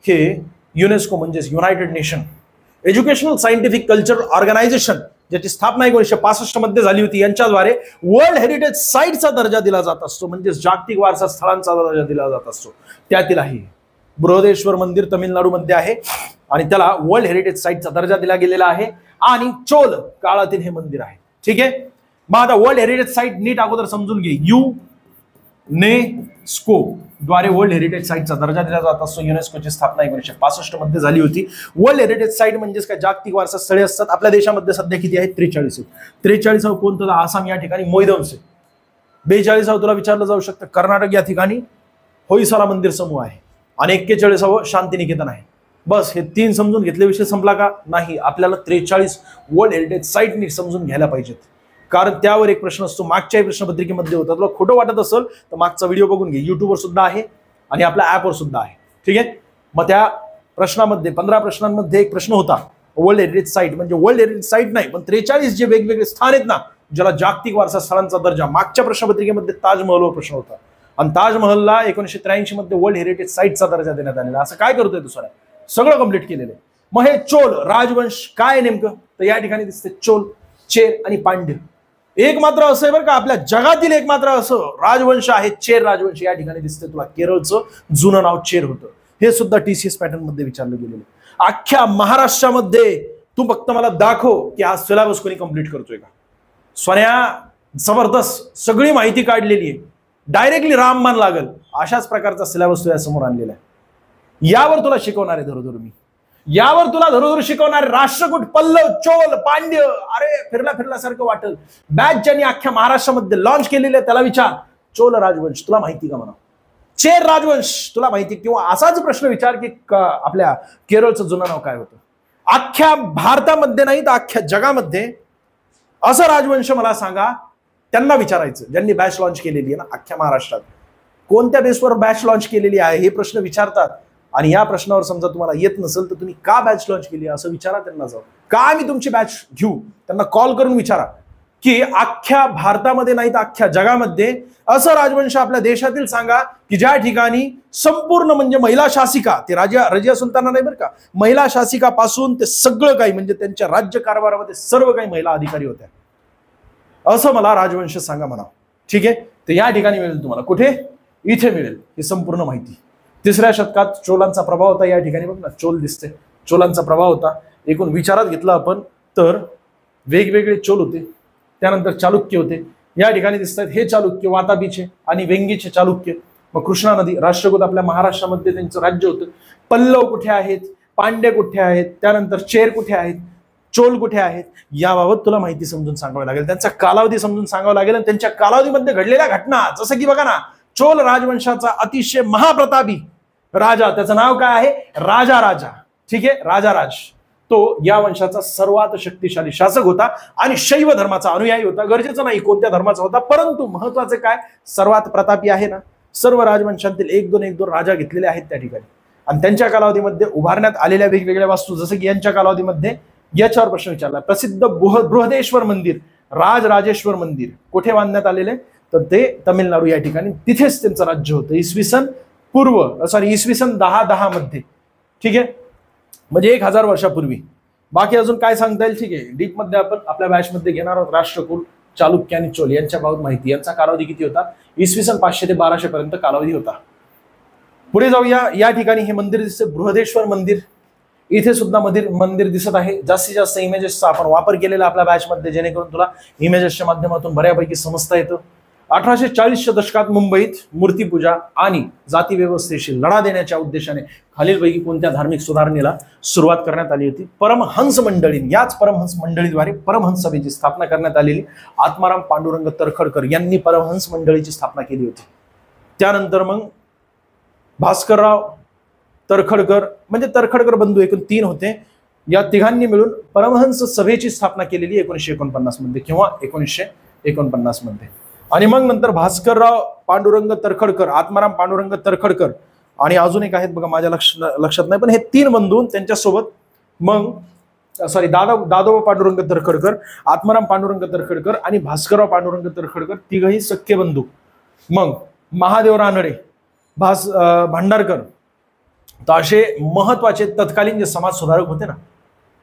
हे युनेस्को म्हणजेच United nation educational scientific cultural organisation, ज्याची स्थापना 1965 मध्ये झाली होती, यांच्याद्वारे वर्ल्ड हेरिटेज साईटचा दर्जा दिला जात असतो, म्हणजे जागतिक वारसा स्थळांचा दर्जा दिला जात असतो. त्यातील आहे बृहदेश्वर मंदिर, तामिळनाडूमध्ये आहे, आणि त्याला वर्ल्ड हेरिटेज साईटचा दर्जा दिला गेलेला आहे. आणि चोल काळातील हे मंदिर आहे. ठीक आहे, मग आता वर्ल्ड हेरिटेज साईट नीट अगोदर समजून घे. युनेस्को द्वारे वर्ल्ड हेरिटेज साईटचा दर्जा दिला जात असतो. युनेस्कोची स्थापना 1965 मध्ये झाली होती. वर्ल्ड हेरिटेज साईट म्हणजेच काय? जागतिक वारसा स्थळे असतात. आपल्या देशामध्ये सध्या किती आहेत? 43. 43 कोणतं? आसाम या ठिकाणी मोईदंस. 42 तुला विचारलं जाऊ शकतं. कर्नाटक या ठिकाणी होईसाला मंदिर समूह आहे, आणि 41 शांतिनिकेतन आहे. बस हे 3 समजून घेतले, विषय संपला का? नाही. आपल्याला 43 वर्ल्ड हेरिटेज साईट नीट समजून घ्यायला पाहिजेत, कारण त्यावर एक प्रश्न असतो. मागच्याही प्रश्नपत्रिकेमध्ये होता. तुला खोटं वाटत असेल तर मागचा व्हिडिओ बघून घे. युट्यूबवर सुद्धा आहे आणि आपल्या ऍपवर सुद्धा आहे. ठीक आहे, मग त्या प्रश्नामध्ये 15 प्रश्नांमध्ये एक प्रश्न होता वर्ल्ड हेरिटेज साईट, म्हणजे वर्ल्ड हेरिटेज साईट नाही पण 43 जे वेगवेगळे स्थान आहेत ना, ज्याला जागतिक वारसा स्थळांचा दर्जा. मागच्या प्रश्नपत्रिकेमध्ये ताजमहलवर प्रश्न होता. आणि ताजमहलला 1983 मध्ये वर्ल्ड हेरिटेज साईटचा दर्जा देण्यात आलेला. असं काय करतोय दुसरा? सगळं कंप्लीट केलेलं आहे. मग हे चोल राजवंश काय नेमकं? तर या ठिकाणी दिसते चोल, चेर आणि पांड्य. एक मात्र असं आहे बरं का, आपल्या जगातील एक मात्र असं राजवंश आहे चेर राजवंश. या ठिकाणी दिसते तुला केरळचं जुनं नाव चेर होतं. हे सुद्धा TCS पॅटर्न मध्ये विचारलं गेलेलं. अख्ख्या महाराष्ट्रामध्ये तू फक्त मला दाखव की हा सिलेबस कोणी कंप्लीट करतोय का. सोन्या जबरदस्त सगळी माहिती काढलेली आहे. डायरेक्टली रामबाण लागल अशाच प्रकारचा सिलेबस तुझ्या समोर आणलेला आहे. यावर तुला शिकवणार आहे धरोधर मी. यावर तुला धरोधर शिकवणार राष्ट्रकूट, पल्लव, चोल, पांड्य. अरे फिरल्यासारखं वाटेल. बॅच ज्यांनी अख्ख्या महाराष्ट्रामध्ये लॉन्च केलेले त्याला विचार, चोल राजवंश तुला माहिती का म्हणा, चेर राजवंश तुला माहिती, किंवा असाच प्रश्न विचार की आपल्या केरळचं जुनं नाव काय होतं. अख्ख्या भारतामध्ये नाही तर अख्ख्या जगामध्ये असं राजवंश मला सांगा. त्यांना विचारायचं ज्यांनी बॅच लॉन्च केलेली आहे ना अख्ख्या महाराष्ट्रात. कोणत्या बेसवर बॅच लॉन्च केलेली आहे हे प्रश्न विचारतात. आणि या प्रश्नावर समजा तुम्हाला येत नसेल तर तुम्ही का बॅच लॉन्च केली असं विचारा त्यांना. जाऊ का मी तुमची बॅच घेऊ, त्यांना कॉल करून विचारा की अख्ख्या भारतामध्ये नाही तर अख्ख्या जगामध्ये असं राजवंश आपल्या देशातील सांगा की ज्या ठिकाणी संपूर्ण म्हणजे महिला शासिका, ते रजिया सुलताना नाही बरं का, महिला शासिका पासून ते सगळं काही म्हणजे त्यांच्या राज्य कारभारामध्ये सर्व काही महिला अधिकारी होत्या. असं मला राजवंश सांगा म्हणा. ठीक आहे, तर या ठिकाणी मिळेल तुम्हाला. कुठे? इथे मिळेल ही संपूर्ण माहिती. 3ऱ्या शतकात चोलांचा प्रभाव होता. या ठिकाणी बघ ना चोल दिसते, चोलांचा प्रभाव होता. एकूण विचारात घेतला आपण तर वेगवेगळे चोल होते, त्यानंतर चालुक्य होते. या ठिकाणी दिसतात हे चालुक्य वाताबीचे आणि वेंगीचे चालुक्य. मग कृष्णा नदी राष्ट्रकूट आपल्या महाराष्ट्रामध्ये त्यांचं राज्य होतं. पल्लव कुठे आहेत, पांड्य कुठे आहेत, त्यानंतर चेर कुठे आहेत, चोल कुठे आहेत, याबाबत तुला माहिती समजून सांगावी लागेल. त्यांचा कालावधी समजून सांगावा लागेल आणि त्यांच्या कालावधीमध्ये घडलेल्या घटना. जसं की बघा ना, चोल राजवंशाचा अतिशय महाप्रतापी राजा, त्याचं नाव काय आहे? राजा. ठीक आहे, राजाराज. तो या वंशाचा सर्वात शक्तिशाली शासक होता आणि शैव धर्माचा अनुयायी होता. गरजेचं नाही कोणत्या धर्माचा होता, परंतु महत्वाचे काय, सर्वात प्रतापी आहे ना. सर्व राजवंशांतील एक दोन राजा घेतलेले आहेत त्या ठिकाणी. आणि त्यांच्या कालावधीमध्ये उभारण्यात आलेल्या वेगवेगळ्या वास्तू, जसं की यांच्या कालावधीमध्ये याच्यावर प्रश्न विचारला. प्रसिद्ध बृहदेश्वर मंदिर, राजराजेश्वर मंदिर कुठे बांधण्यात आलेले? तर ते तामिळनाडू या ठिकाणी. तिथेच त्यांचं राज्य होतं इसवी सन 1010 मध्ये. ठीक आहे, म्हणजे 1000 वर्षापूर्वी. बाकी अजून काय सांगता येईल? ठीक आहे, डीप मध्ये आपण आपल्या बॅच मध्ये घेणार आहोत राष्ट्रकूट, चालुक्य आणि चोल यांच्या बाबत माहिती. यांचा कालावधी किती होता? इसवी सन 500 ते 1200 पर्यंत कालावधी होता. पुढे जाऊया. या ठिकाणी हे मंदिर दिसते, बृहदेश्वर मंदिर. इथे सुद्धा मंदिर दिसत आहे. जास्तीत जास्त इमेजेसचा आपण वापर केलेला आपल्या बॅच मध्ये, जेणेकरून तुला इमेजेसच्या माध्यमातून बऱ्यापैकी समजता येतं. 1840च्या दशकात मुंबईत मूर्तीपूजा आणि जाती व्यवस्थेशी लढा देण्याच्या उद्देशाने खालीलपैकी कोणत्या धार्मिक सुधारणेला सुरुवात करण्यात आली होती? परमहंस मंडळी. याच परमहंस मंडळीद्वारे परमहंस सभेची स्थापना करण्यात आलेली. आत्माराम पांडुरंग तर्खडकर यांनी परमहंस मंडळीची स्थापना केली होती. त्यानंतर मग भास्करराव तर्खडकर, म्हणजे तर्खडकर बंधू एकूण 3 होते. या तिघांनी मिळून परमहंस सभेची स्थापना केलेली 1949 मध्ये किंवा 1949 मध्ये. आणि मग नंतर भास्करराव पांडुरंग तर्खडकर, आत्माराम पांडुरंग तर्खडकर आणि अजून एक आहेत बघा, माझ्या लक्षात नाही, पण हे 3 बंधू त्यांच्यासोबत मग दादोबा पांडुरंग तर्खडकर, आत्माराम पांडुरंग तर्खडकर आणि भास्करराव पांडुरंग तर्खडकर तिघही सख्खे बंधू. मग महादेव रानडे, भांडारकर, तर असे महत्वाचे तत्कालीन जे समाज सुधारक होते ना,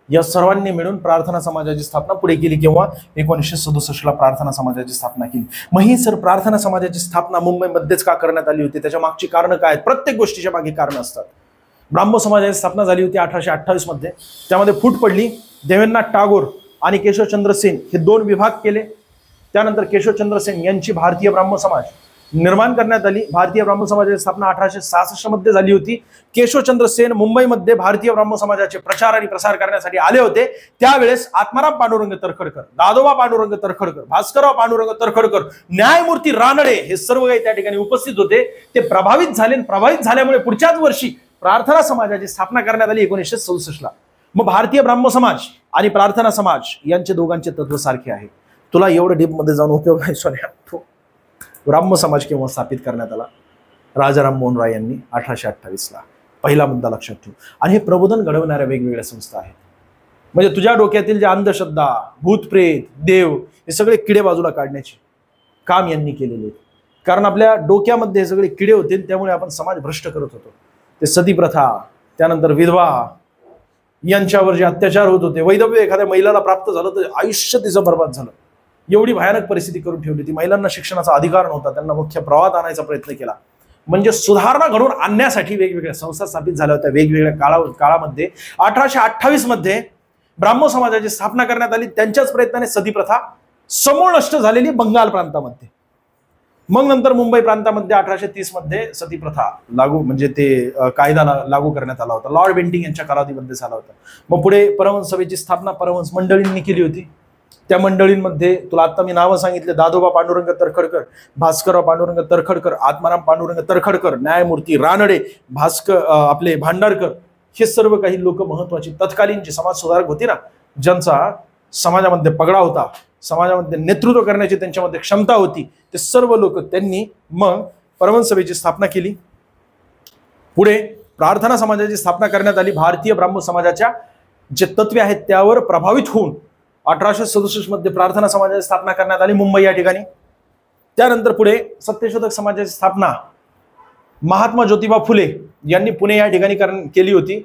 या सर्वांनी मिळून प्रार्थना समाजाची स्थापना पुढे केली. किंवा 1967 ला प्रार्थना समाजाची स्थापना केली. मग ही सर प्रार्थना समाजाची स्थापना मुंबईमध्येच का करण्यात आली होती? त्याच्या मागची कारण काय आहेत? प्रत्येक गोष्टीच्या मागे कारण असतात. ब्राह्मो समाजाची स्थापना झाली होती 1828 मध्ये. त्यामध्ये फूट पडली. देवेंद्रनाथ टागोर आणि केशवचंद्र सेन हे 2 विभाग केले. त्यानंतर केशवचंद्र सेन यांची भारतीय ब्राह्मो समाज निर्माण करण्यात आली. भारतीय ब्राह्मो समाजाची स्थापना 1866 मध्ये झाली होती. केशवचंद्र सेन मुंबईमध्ये भारतीय ब्राह्मो समाजाचे प्रचार आणि प्रसार करण्यासाठी आले होते. त्यावेळेस आत्माराम पांडुरंग तर्खडकर, दादोबा पांडुरंग तर्खडकर, भास्करराव पांडुरंग तर्खडकर, न्यायमूर्ती रानडे हे सर्व काही त्या ठिकाणी उपस्थित होते. ते प्रभावित झाल्यामुळे पुढच्याच वर्षी प्रार्थना समाजाची स्थापना करण्यात आली 1967 ला. मग भारतीय ब्राह्मो समाज आणि प्रार्थना समाज यांचे दोघांचे तत्व सारखे आहे. तुला एवढं डीप मध्ये जाऊन उपयोग आहे सोन्या? ब्राह्मो समाज केव्हा स्थापित करण्यात आला? राजाराम मोहन राय यांनी 1828 ला. पहिला मुद्दा लक्षात ठेव. आणि हे प्रबोधन घडवणाऱ्या वेगवेगळ्या संस्था आहेत. म्हणजे तुझ्या डोक्यातील जे अंधश्रद्धा, भूतप्रेत, देव हे सगळे किडे बाजूला काढण्याचे काम यांनी केलेले. कारण आपल्या डोक्यामध्ये हे सगळे किडे होते, त्यामुळे आपण समाज भ्रष्ट करत होतो. ते सती प्रथा, त्यानंतर विधवा यांच्यावर जे अत्याचार होत होते, वैधव्य एखाद्या महिलाला प्राप्त झालं तर आयुष्य तिचं बर्बाद झालं. एवढी भयानक परिस्थिती करून ठेवली होती. महिलांना शिक्षणाचा अधिकार नव्हता, त्यांना मुख्य प्रवाहात आणायचा प्रयत्न केला. म्हणजे सुधारणा घडवून आणण्यासाठी वेगवेगळ्या संस्था स्थापित झाल्या होत्या. वेगवेगळ्या काळामध्ये 1828 मध्ये ब्राह्मण समाजाची स्थापना करण्यात आली. त्यांच्याच प्रयत्नाने सती प्रथा समूळ नष्ट झालेली बंगाल प्रांतामध्ये. मग नंतर मुंबई प्रांतामध्ये 1830 मध्ये सती प्रथा लागू, म्हणजे ते कायदा लागू करण्यात आला होता. लॉर्ड बेंटिंग यांच्या कालावधीमध्ये झाला होता. मग पुढे परमहंस सभेची स्थापना परमहंस मंडळींनी केली होती. त्या मंडळींमध्ये तुला आता मी नावं सांगितले, दादोबा पांडुरंग तरखडकर, भास्करराव पांडुरंग तरखडकर, आत्माराम पांडुरंग तरखडकर, न्यायमूर्ती रानडे, आपले भांडारकर, हे सर्व काही लोक महत्वाची तत्कालीन जी समाज सुधारक होती ना, ज्यांचा समाजामध्ये पगडा होता, समाजामध्ये नेतृत्व करण्याची त्यांच्यामध्ये क्षमता होती, ते सर्व लोक त्यांनी मग परमहंस सभेची स्थापना केली. पुढे प्रार्थना समाजाची स्थापना करण्यात आली. भारतीय ब्राह्मण समाजाच्या जे तत्वे आहेत त्यावर प्रभावित होऊन 1867 मध्ये प्रार्थना समाजाची स्थापना करण्यात आली मुंबई या ठिकाणी. त्यानंतर पुढे सत्यशोधक समाजाची स्थापना महात्मा ज्योतिबा फुले यांनी पुणे या ठिकाणी केली होती.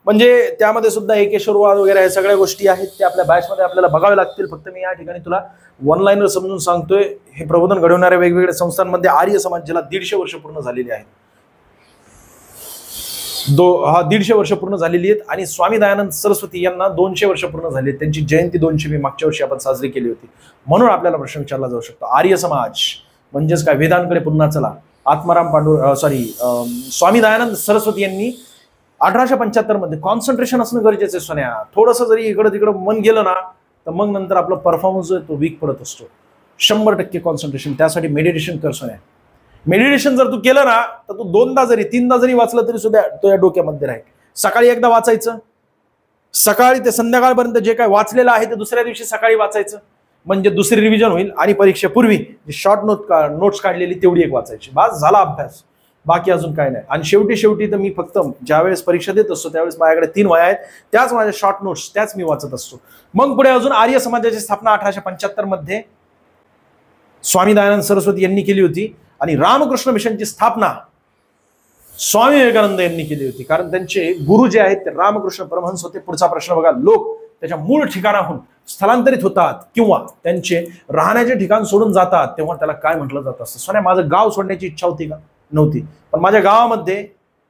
म्हणजे त्यामध्ये सुद्धा एकेश्वरवाद वगैरे हे सगळ्या गोष्टी आहेत, ते आपल्या बॅचमध्ये आपल्याला बघावे लागतील. फक्त मी या ठिकाणी तुला वन लाईनर समजून सांगतोय. हे प्रबोधन घडवणाऱ्या वेगवेगळ्या संस्थांमध्ये आर्य समाज, ज्याला 150 वर्ष पूर्ण झालेली आहेत, 150 वर्ष पूर्ण झालेली आहेत. आणि स्वामी दयानंद सरस्वती यांना 200 वर्ष पूर्ण झाली. त्यांची जयंती 200वी मागच्या वर्षी आपण साजरी केली होती. म्हणून आपल्याला प्रश्न विचारला जाऊ शकतो, आर्य समाज म्हणजेच काय? वेदांकडे पुन्हा चला. स्वामी दयानंद सरस्वती यांनी 1875 मध्ये कॉन्सन्ट्रेशन असणं गरजेचं आहे सोन्या. थोडंसं जरी इकडं तिकडं मन गेलं ना, तर मग नंतर आपला परफॉर्मन्स जो आहे तो वीक पडत असतो. 100% कॉन्सन्ट्रेशन. त्यासाठी मेडिटेशन कर सोन्या. मेडिटेशन जर तू केलं ना, तर तू 2दा जरी 3दा जरी वाचलं तरी सुद्धा तो या डोक्यामध्ये राहील. सकाळी एकदा वाचायचं, सकाळी ते संध्याकाळपर्यंत जे काय वाचलेलं आहे ते दुसऱ्या दिवशी सकाळी वाचायचं, म्हणजे दुसरी रिव्हिजन होईल. आणि परीक्षेपूर्वी जी शॉर्ट नोट्स काढलेली तेवढी एक वाचायची. बस झाला अभ्यास, बाकी अजून काय नाही. आणि शेवटी तर मी फक्त ज्यावेळेस परीक्षा देत असतो त्यावेळेस माझ्याकडे 3 वह्या आहेत, त्याच माझ्या शॉर्ट नोट्स, त्याच मी वाचत असतो. मग पुढे अजून आर्य समाजाची स्थापना 1875 मध्ये स्वामी दयानंद सरस्वती यांनी केली होती. आणि रामकृष्ण मिशनची स्थापना स्वामी विवेकानंद यांनी केली होती, कारण त्यांचे गुरु जे आहेत ते रामकृष्ण परमहंस होते. पुढचा प्रश्न बघा, लोक त्याच्या मूळ ठिकाणाहून स्थलांतरित होतात किंवा त्यांचे राहण्याचे ठिकाण सोडून जातात तेव्हा त्याला काय म्हटलं जात असतं? सोन्या, माझं गाव सोडण्याची इच्छा होती का? नव्हती. पण माझ्या गावामध्ये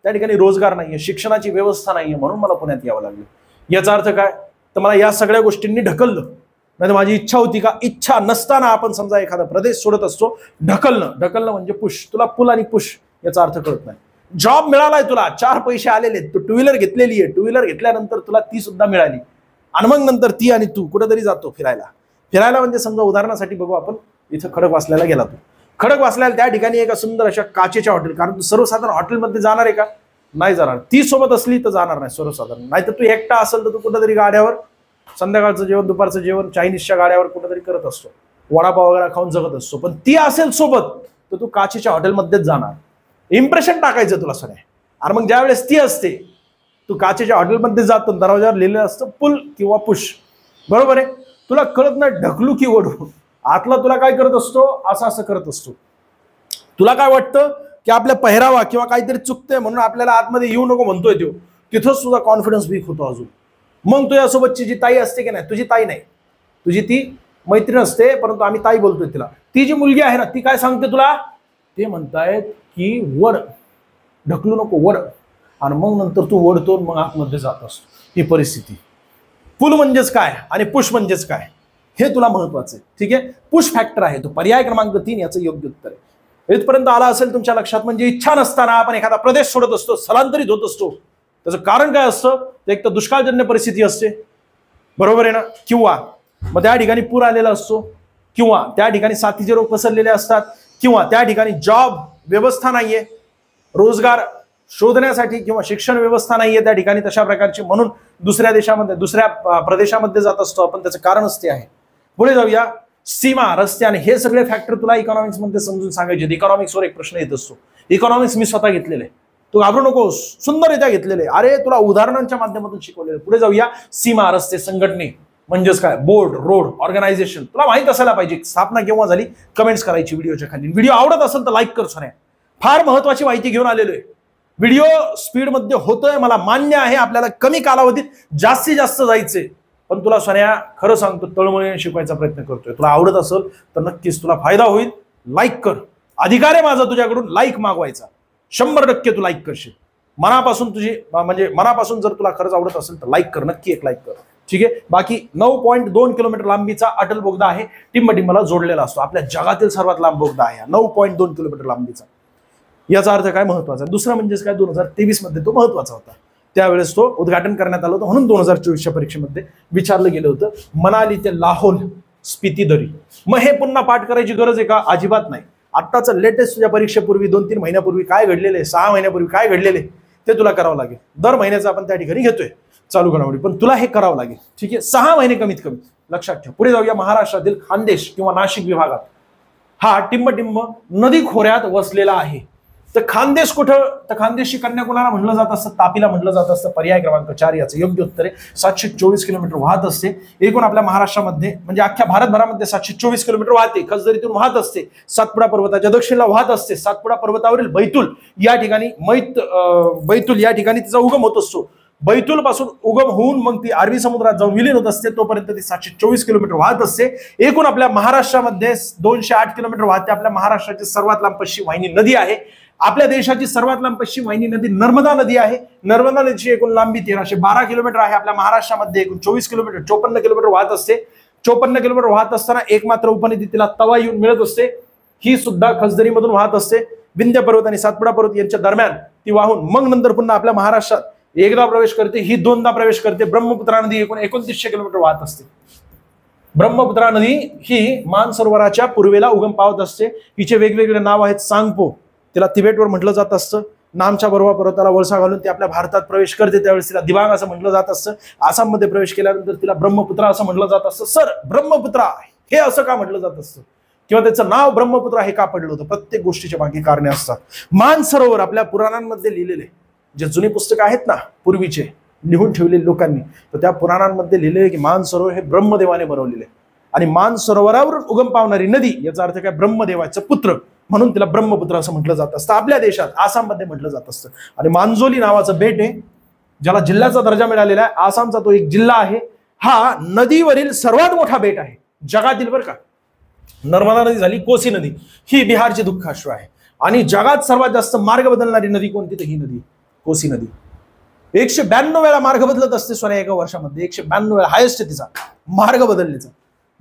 त्या ठिकाणी रोजगार नाहीये, शिक्षणाची व्यवस्था नाहीये, म्हणून मला पुण्यात यावं लागलं. याचा अर्थ काय? तर मला या सगळ्या गोष्टींनी ढकललं. नाही तर माझी इच्छा होती का? इच्छा नसताना आपण समजा एखादा प्रदेश सोडत असतो. ढकलणं म्हणजे पुश. तुला पुल आणि पुश याचा अर्थ कळत नाही. जॉब मिळालाय तुला, 4 पैसे आलेले, तू 2 व्हीलर घेतलेली आहे, 2 व्हीलर घेतल्यानंतर तुला ती सुद्धा मिळाली, आणि मग नंतर ती आणि तू कुठेतरी जातो फिरायला म्हणजे समजा उदाहरणासाठी बघू आपण, इथं खडकवासल्याला गेला तू. खडकवासल्याला त्या ठिकाणी एका सुंदर अशा काचेच्या हॉटेल, कारण तू सर्वसाधारण हॉटेलमध्ये जाणार आहे का? नाही जाणार. ती सोबत असली तर जाणार नाही सर्वसाधारण. नाही तर तू एकटा असेल तर तू कुठेतरी गाड्यावर संध्याकाळचं जेवण, दुपारचं जेवण चायनीजच्या गाड्यावर कुठेतरी करत असतो, वडापाव वगैरे खाऊन जगत असतो. पण ती असेल सोबत तर तू काचेच्या हॉटेलमध्येच जाणार. इम्प्रेशन टाकायचं तुला सोन्या. आणि मग ज्या वेळेस ती असते, तू काचेच्या हॉटेलमध्ये जातो, दरवाजावर लिहिलेलं असतं पुल किंवा पुश, बरोबर आहे? तुला कळत नाही ढकलू की ओढू. आतला तुला काय करत असतो? असं करत असतो. तुला काय वाटतं की आपल्या पहिरावा किंवा काहीतरी चुकतंय म्हणून आपल्याला आतमध्ये येऊ नको म्हणतोय तो, तिथंच तुझा कॉन्फिडन्स वीक होतो अजून. मग तुझ्यासोबतची जी ताई असते की नाही, तुझी ताई नाही, तुझी ती मैत्रीण असते, परंतु आम्ही ताई बोलतोय तिला. ती जी मुलगी आहे ना, ती काय सांगते तुला? ते म्हणतायत की वड, ढकलू नको, वड. आणि मग नंतर तू वडतो, मग आतमध्ये जात असतो. ही परिस्थिती. पुल म्हणजेच काय आणि पुश म्हणजेच काय हे तुला महत्वाचं आहे. ठीक आहे, पुश फॅक्टर आहे तो. पर्याय क्रमांक 3 याचं योग्य उत्तर आहे. इथपर्यंत आला असेल तुमच्या लक्षात. म्हणजे इच्छा नसताना आपण एखादा प्रदेश सोडत असतो, स्थलांतरित होत असतो. त्याचं कारण काय असतं? एक तर दुष्काळजन्य परिस्थिती असते, बरोबर आहे ना, किंवा मग त्या ठिकाणी पूर आलेला असतो, किंवा त्या ठिकाणी साथीचे रोग पसरलेले असतात, किंवा त्या ठिकाणी जॉब व्यवस्था नाहीये, रोजगार शोधण्यासाठी किंवा शिक्षण व्यवस्था नाहीये त्या ठिकाणी तशा प्रकारची, म्हणून दुसऱ्या देशामध्ये, दुसऱ्या प्रदेशामध्ये जात असतो आपण. त्याचं कारणच ते आहे. पुढे जाऊया. सीमा, रस्ते आणि हे सगळे फॅक्टर तुला इकॉनॉमिक्स मध्ये समजून सांगायचे. इकॉनॉमिक्सवर एक प्रश्न येत असतो. इकॉनॉमिक्स मी स्वतः घेतलेले, तू घाबरू नकोस, सुंदररित्या घेतलेले. अरे तुला उदाहरणांच्या माध्यमातून शिकवलेले. पुढे जाऊया. सीमा, रस्ते, संघटने म्हणजेच काय, बोर्ड, रोड, ऑर्गनायझेशन तुला माहित असायला पाहिजे. स्थापना केव्हा झाली, कमेंट्स करायची व्हिडिओच्या खाली. व्हिडिओ आवडत असेल तर लाईक कर सोन्या. फार महत्वाची माहिती घेऊन आलेलो आहे. व्हिडिओ स्पीडमध्ये होतोय, मला मान्य आहे. आपल्याला कमी कालावधीत जास्तीत जास्त जायचंय, पण तुला सोन्या खरं सांगतो तळमळीने शिकवायचा प्रयत्न करतोय. तुला आवडत असेल तर नक्कीच तुला फायदा होईल. लाईक कर. अधिकार आहे माझा तुझ्याकडून लाईक मागवायचा. 100% तू लाईक करशील. मनापासून तुझी म्हणजे मनापासून जर तुला खरंच आवडत असेल तर लाईक कर, नक्की एक लाईक कर. ठीक आहे. बाकी 9.2 किलोमीटर लांबीचा अटल बोगदा आहे, टिंबटिंबला जोडलेला असतो. आपल्या जगातील सर्वात लांब बोगदा आहे 9.2 किलोमीटर लांबीचा. याचा अर्थ काय महत्वाचा. दुसरा म्हणजेच काय, 2023 मध्ये तो महत्वाचा होता. त्यावेळेस तो उद्घाटन करण्यात आलं होतं, म्हणून 2024च्या परीक्षेमध्ये विचारलं गेलं होतं. मनाली ते लाहोल स्पिती दरी. मग हे पुन्हा पाठ करायची गरज आहे का? अजिबात नाही. आत्ताच लेटेस्ट तुझ्या परीक्षेपूर्वी 2-3 महिन्यापूर्वी काय घडलेले, 6 महिन्यापूर्वी काय घडलेले ते तुला करावं लागेल. दर महिन्याचं आपण त्या ठिकाणी घेतोय चालू घडामोडी, पण तुला हे करावं लागेल. ठीक आहे. 6 महिने कमीत कमी लक्षात ठेव. पुढे जाऊया. महाराष्ट्रातील खानदेश किंवा नाशिक विभागात हा टिंबटिंब नदी खोऱ्यात वसलेला आहे. तर खानदेश कुठं, तर खानदेशची कन्या कुणाला म्हटलं जात असतं? तापीला म्हटलं जात असतं. पर्याय क्रमांक 4 याचं योग्य उत्तर आहे. 724 किलोमीटर वाहत असते. एकूण आपल्या महाराष्ट्रामध्ये म्हणजे अख्ख्या भारतभरामध्ये 724 किलोमीटर वाहते. खसदरीतून वाहत असते. सातपुडा पर्वताच्या दक्षिणेला वाहत असते. सातपुडा पर्वतावरील बैतूल या ठिकाणी बैतूल या ठिकाणी तिचा उगम होत असतो. बैतूल पासून उगम होऊन मग ती अरबी समुद्रात जाऊन विलीन होत असते. तोपर्यंत ती 724 किलोमीटर वाहत असते. एकूण आपल्या महाराष्ट्रामध्ये 208 किलोमीटर वाहते. आपल्या महाराष्ट्राची सर्वात लांब पश्चिम वाहिनी नदी आहे. आपल्या देशाची सर्वात लांब पश्चिम वाहिनी नदी नर्मदा नदी आहे. नर्मदा नदीची एकूण लांबी 1312 किलोमीटर आहे. आपल्या महाराष्ट्रामध्ये एकूण 24 किलोमीटर 54 किलोमीटर वाहत असते. 54 किलोमीटर वाहत असताना एक मात्र उपनदी तिला तवा येऊन मिळत असते. ही सुद्धा खसदरीमधून वाहत असते. विंध्य पर्वत आणि सातपुडा पर्वत यांच्या दरम्यान ती वाहून मग नंतर पुन्हा आपल्या महाराष्ट्रात एकदा प्रवेश करते. ही 2दा प्रवेश करते. ब्रह्मपुत्रा नदी एकूण 2900 किलोमीटर वाहत असते. ब्रह्मपुत्रा नदी ही मानसरोवराच्या पूर्वेला उगम पावत असते. हिचे वेगवेगळे नाव आहेत. सांगपो तिला तिबेटवर म्हटलं जात असतं. नामच्या बरोबर पर्वताला वळसा घालून ती आपल्या भारतात प्रवेश करते त्यावेळेस तिला दिबांग असं म्हटलं जात असतं. आसाममध्ये प्रवेश केल्यानंतर तिला ब्रह्मपुत्रा असं म्हटलं जात असतं. सर ब्रह्मपुत्रा हे असं का म्हटलं जात असतं किंवा त्याचं नाव ब्रह्मपुत्रा हे का पडलं होतं? प्रत्येक गोष्टीच्या मागे कारणे असतात. मानसरोवर आपल्या पुराणांमध्ये लिहिलेले जे जुनी पुस्तकं आहेत ना पूर्वीचे लिहून ठेवलेले लोकांनी, तर त्या पुराणांमध्ये लिहिलेले की मानसरोवर हे ब्रह्मदेवाने बनवलेले आणि मानसरोवरावर उगम पावणारी नदी याचा अर्थ काय? ब्रह्मदेवाचं पुत्र, म्हणून तिला ब्रह्मपुत्र असं म्हटलं जात असतं. आपल्या देशात आसाममध्ये म्हटलं जात असतं. आणि मांजोली नावाचं बेट आहे ज्याला जिल्ह्याचा दर्जा मिळालेला आहे. आसामचा तो एक जिल्हा आहे. हा नदीवरील सर्वात मोठा बेट आहे जगातील बरं का. नर्मदा नदी झाली, कोसी नदी ही बिहारची दुःखाश्रू आहे. आणि जगात सर्वात जास्त मार्ग बदलणारी नदी कोणती? तर ही नदी कोसी नदी. 192 वेळा मार्ग बदलत असते सोन्या एका वर्षामध्ये. 192 वेळा हायेस्ट तिचा मार्ग बदलण्याचा.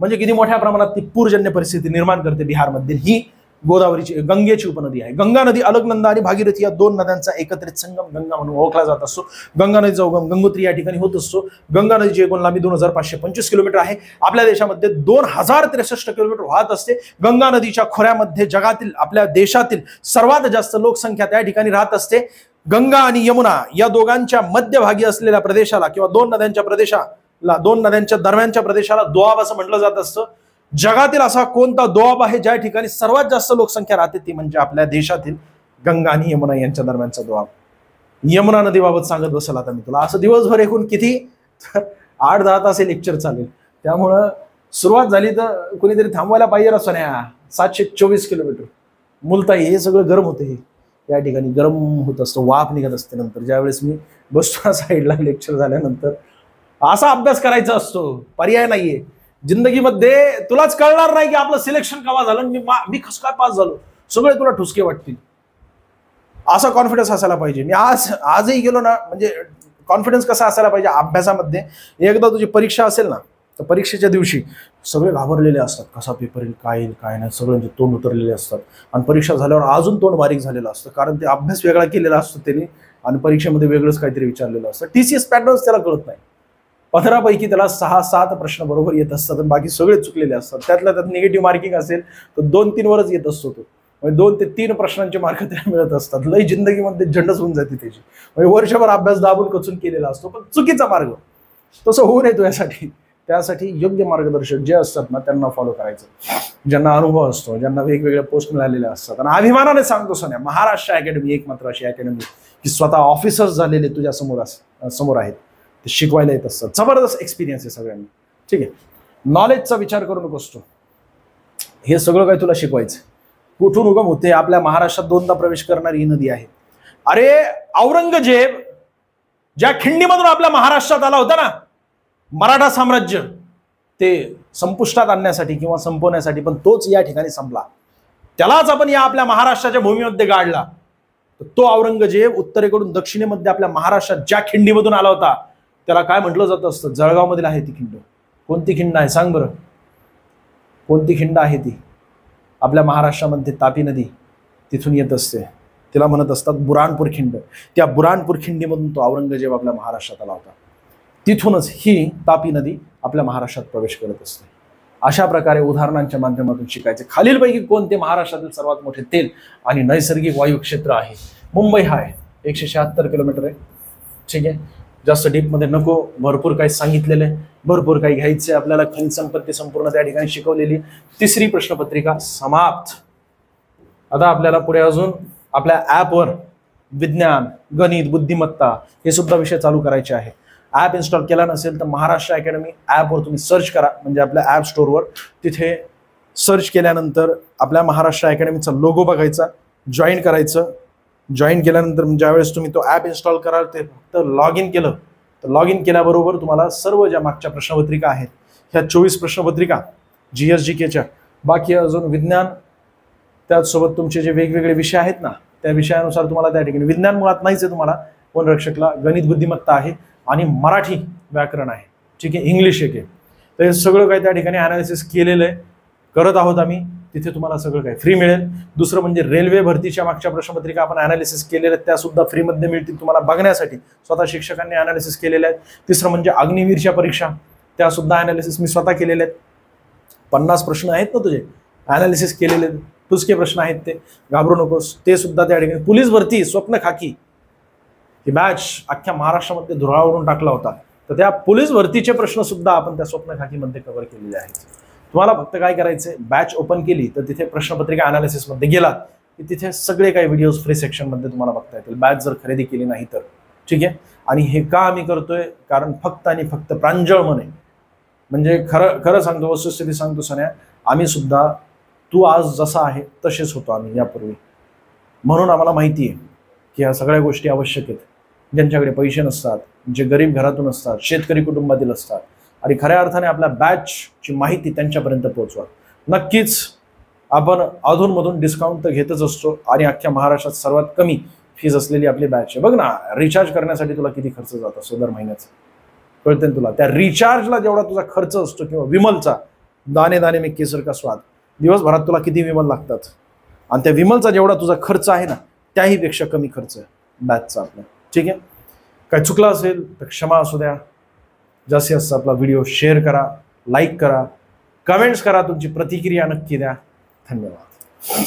म्हणजे किती मोठ्या प्रमाणात ती पूरजन्य परिस्थिती निर्माण करते बिहारमध्ये. ही गोदावरीची गंगेची उपनदी आहे. गंगा नदी अलकनंदा आणि भागीरथी या 2 नद्यांचा एकत्रित संगम गंगा म्हणून ओळखला जात असतो. गंगा नदीचा उगम गंगोत्री या ठिकाणी होत असतो. गंगा नदीची एकूण लांबी 2525 किलोमीटर आहे. आपल्या देशामध्ये 2063 किलोमीटर वाहत असते. गंगा नदीच्या खोऱ्यामध्ये जगातील आपल्या देशातील सर्वात जास्त लोकसंख्या त्या ठिकाणी राहत असते. गंगा आणि यमुना या दोघांच्या मध्यभागी असलेल्या प्रदेशाला किंवा 2 नद्यांच्या प्रदेशाला 2 नद्यांच्या दरम्यानच्या प्रदेशाला दोआब असं म्हटलं जात असतं. जगातील असा कोणता दोआब आहे ज्या ठिकाणी सर्वात जास्त लोकसंख्या राहते? ती म्हणजे आपल्या देशातील गंगा आणि यमुना यांच्या दरम्यानचा दोआब. यमुना नदीबाबत सांगत बसेल आता मी तुला. असं दिवसभर एकूण किती 8-10 तास लेक्चर चालेल. त्यामुळं सुरुवात झाली तर कोणीतरी थांबवायला पाहिजे ना सोन्या. 724 किलोमीटर मुलताई हे सगळं गरम होते. या ठिकाणी गरम होत असतं, वाफ निघत असते. नंतर ज्यावेळेस मी बसतो साईडला लेक्चर झाल्यानंतर असा अभ्यास करायचा असतो. पर्याय नाहीये जिंदगीमध्ये. तुलाच कळणार नाही की आपलं सिलेक्शन केव्हा झालं, मी कसं काय पास झालो. सगळे तुला ठुसके वाटतील. असा कॉन्फिडन्स असायला पाहिजे. मी आजही गेलो ना, म्हणजे कॉन्फिडन्स कसा असायला पाहिजे अभ्यासामध्ये. एकदा तुझी परीक्षा असेल ना तर परीक्षेच्या दिवशी सगळे घाबरलेले असतात. कसा पेपर येईल, काय येईल काय नाही, सगळ्यांचे तोंड उतरलेले असतात. आणि परीक्षा झाल्यावर अजून तोंड बारीक झालेलं असतं, कारण ते अभ्यास वेगळा केलेला असतो त्याने आणि परीक्षेमध्ये वेगळंच काहीतरी विचारलेलं असतं. TCS पॅटर्न्स त्याला कळत नाही. 15 पैकी त्याला 6-7 प्रश्न बरोबर येत असतात आणि बाकी सगळे चुकलेले असतात. त्यातल्या त्यात निगेटिव्ह मार्किंग असेल तर 2-3 वरच येत असतो तो. म्हणजे 2 ते 3 प्रश्नांचे मार्क त्याला मिळत असतात. लई जिंदगीमध्ये झंडच होऊन जाते त्याची. म्हणजे वर्षभर अभ्यास दाबून कचून केलेला असतो, पण चुकीचा मार्ग. तसं होऊ नये यासाठी. त्यासाठी योग्य मार्गदर्शक जे असतात ना त्यांना फॉलो करायचं, ज्यांना अनुभव असतो, ज्यांना वेगवेगळ्या पोस्ट मिळालेल्या असतात. आणि अभिमानाने सांगतो सोन्या, महाराष्ट्र अकॅडमी एकमात्र अशी अकॅडमी की स्वतः ऑफिसर्स झालेले तुझ्या समोर आहेत. ते शिकवायला येत असतात. जबरदस्त एक्सपिरियन्स आहे सगळ्यांनी. ठीक आहे, नॉलेजचा विचार करू नकोस तू, हे सगळं काही तुला शिकवायचं. कुठून उगम होते? आपल्या महाराष्ट्रात 2दा प्रवेश करणारी ही नदी आहे. अरे औरंगजेब ज्या खिंडीमधून आपल्या महाराष्ट्रात आला होता ना, मराठा साम्राज्य, ते संपुष्टात आणण्यासाठी किंवा संपवण्यासाठी, पण तोच या ठिकाणी संपला. त्यालाच आपण या आपल्या महाराष्ट्राच्या भूमीमध्ये गाडला. तो औरंगजेब उत्तरेकडून दक्षिणेमध्ये आपल्या महाराष्ट्रात ज्या खिंडीमधून आला होता त्याला काय म्हटलं जात असतं? जळगाव मधील आहे ती खिंड. कोणती खिंड आहे सांग बरं? कोणती खिंड आहे ती? आपल्या महाराष्ट्रामध्ये तापी नदी तिथून येत असते, तिला म्हणत असतात बुराणपूर खिंड. त्या बुराणपूर खिंडीमधून तो औरंगजेब आपल्या महाराष्ट्रात आला होता. तिथूनच ही तापी नदी आपल्या महाराष्ट्रात प्रवेश करत असते. अशा प्रकारे उदाहरणांच्या माध्यमातून शिकायचे. खालीलपैकी कोणते महाराष्ट्रातील सर्वात मोठे तेल आणि नैसर्गिक वायू क्षेत्र आहे? मुंबई हा आहे, 176 किलोमीटर आहे. ठीक आहे, जास्त डीपमध्ये नको, भरपूर काही सांगितलेलं आहे, भरपूर काही घ्यायचं आहे आपल्याला. खनिज संपत्ती संपूर्ण त्या ठिकाणी शिकवलेली. तिसरी प्रश्नपत्रिका समाप्त. आता आपल्याला पुढे अजून आपल्या ॲपवर विज्ञान, गणित, बुद्धिमत्ता हे सुद्धा विषय चालू करायचे आहे. ॲप इन्स्टॉल केला नसेल तर महाराष्ट्र अकॅडमी ॲपवर तुम्ही सर्च करा, म्हणजे आपल्या ॲप स्टोअरवर. तिथे सर्च केल्यानंतर आपल्या महाराष्ट्र अकॅडमीचा लोगो बघायचा, जॉईन करायचं. जॉईन केल्यानंतर ज्यावेळेस तुम्ही तो ॲप इन्स्टॉल कराल ते फक्त लॉग इन केलं तर लॉग इन केल्याबरोबर तुम्हाला सर्व ज्या मागच्या प्रश्नपत्रिका आहेत, ह्या 24 प्रश्नपत्रिका GSGKच्या, बाकी अजून विज्ञान, त्याचसोबत तुमचे जे वेगवेगळे विषय आहेत ना, त्या विषयानुसार तुम्हाला त्या ठिकाणी विज्ञान मुळात नाहीच आहे तुम्हाला, वनरक्षकला गणित बुद्धिमत्ता आहे आणि मराठी व्याकरण आहे. ठीक आहे, इंग्लिश एक आहे. तर हे सगळं काही त्या ठिकाणी अनालिसिस केलेलं आहे, करत आहोत आम्ही. तिथे तुम्हाला सगळं काही फ्री मिळेल. दुसरं म्हणजे रेल्वे भरतीच्या मागच्या प्रश्नपत्रिका आपण अनालिसिस केलेल्या आहेत, त्या सुद्धा फ्रीमध्ये मिळतील तुम्हाला बघण्यासाठी. स्वतः शिक्षकांनी अनालिसिस केलेल्या आहेत. तिसरं म्हणजे अग्निवीरच्या परीक्षा, त्या सुद्धा अनालिसिस मी स्वतः केलेल्या आहेत. 50 प्रश्न आहेत ना तुझे, अनालिसिस केलेले आहेत, टुचके प्रश्न आहेत, ते घाबरू नकोस. ते सुद्धा त्या ठिकाणी. पोलीस भरती स्वप्न खाकी ही बॅच अख्ख्या महाराष्ट्रामध्ये धुरावरून टाकला होता, तर त्या पोलीस भरतीचे प्रश्न सुद्धा आपण त्या स्वप्न खाकीमध्ये कव्हर केलेले आहेत. तुम्हाला फक्त काय करायचंय, बॅच ओपन केली तर तिथे प्रश्नपत्रिका अनालिसिसमध्ये गेलात की तिथे सगळे काही व्हिडिओज फ्री सेक्शनमध्ये तुम्हाला बघता येतील, बॅच जर खरेदी केली नाही तर. ठीक आहे, आणि हे का आम्ही करतोय? कारण फक्त आणि फक्त प्रांजळ मन आहे. म्हणजे खरं खरं सांगतो, वस्तुस्थिती सांगतो सन्या, आम्ही सुद्धा तू आज जसा आहे तसेच होतो आम्ही यापूर्वी. म्हणून आम्हाला माहिती आहे की ह्या सगळ्या गोष्टी आवश्यक आहेत. ज्यांच्याकडे पैसे नसतात, जे गरीब घरातून असतात, शेतकरी कुटुंबातील असतात, आणि खऱ्या अर्थाने आपल्या बॅचची माहिती त्यांच्यापर्यंत पोहोचवा. नक्कीच आपण अधूनमधून डिस्काउंट तर घेतच असतो, आणि अख्ख्या महाराष्ट्रात सर्वात कमी फीज असलेली आपली बॅच आहे. बघ ना, रिचार्ज करण्यासाठी तुला किती खर्च जात असतो दर महिन्याचा, कळते ना तुला? त्या रिचार्जला जेवढा तुझा खर्च असतो, किंवा विमलचा दाणे दाणे में केसर का स्वाद, दिवसभरात तुला किती विमल लागतात, आणि त्या विमलचा जेवढा तुझा खर्च आहे ना, त्याहीपेक्षा कमी खर्च आहे बॅचचा आपला. ठीक आहे, काय चुकलं असेल तर क्षमा असू द्या. जास्तीत जास्त आपला व्हिडिओ शेअर करा, लाईक करा, कमेंट्स करा, तुमची प्रतिक्रिया नक्की द्या. धन्यवाद.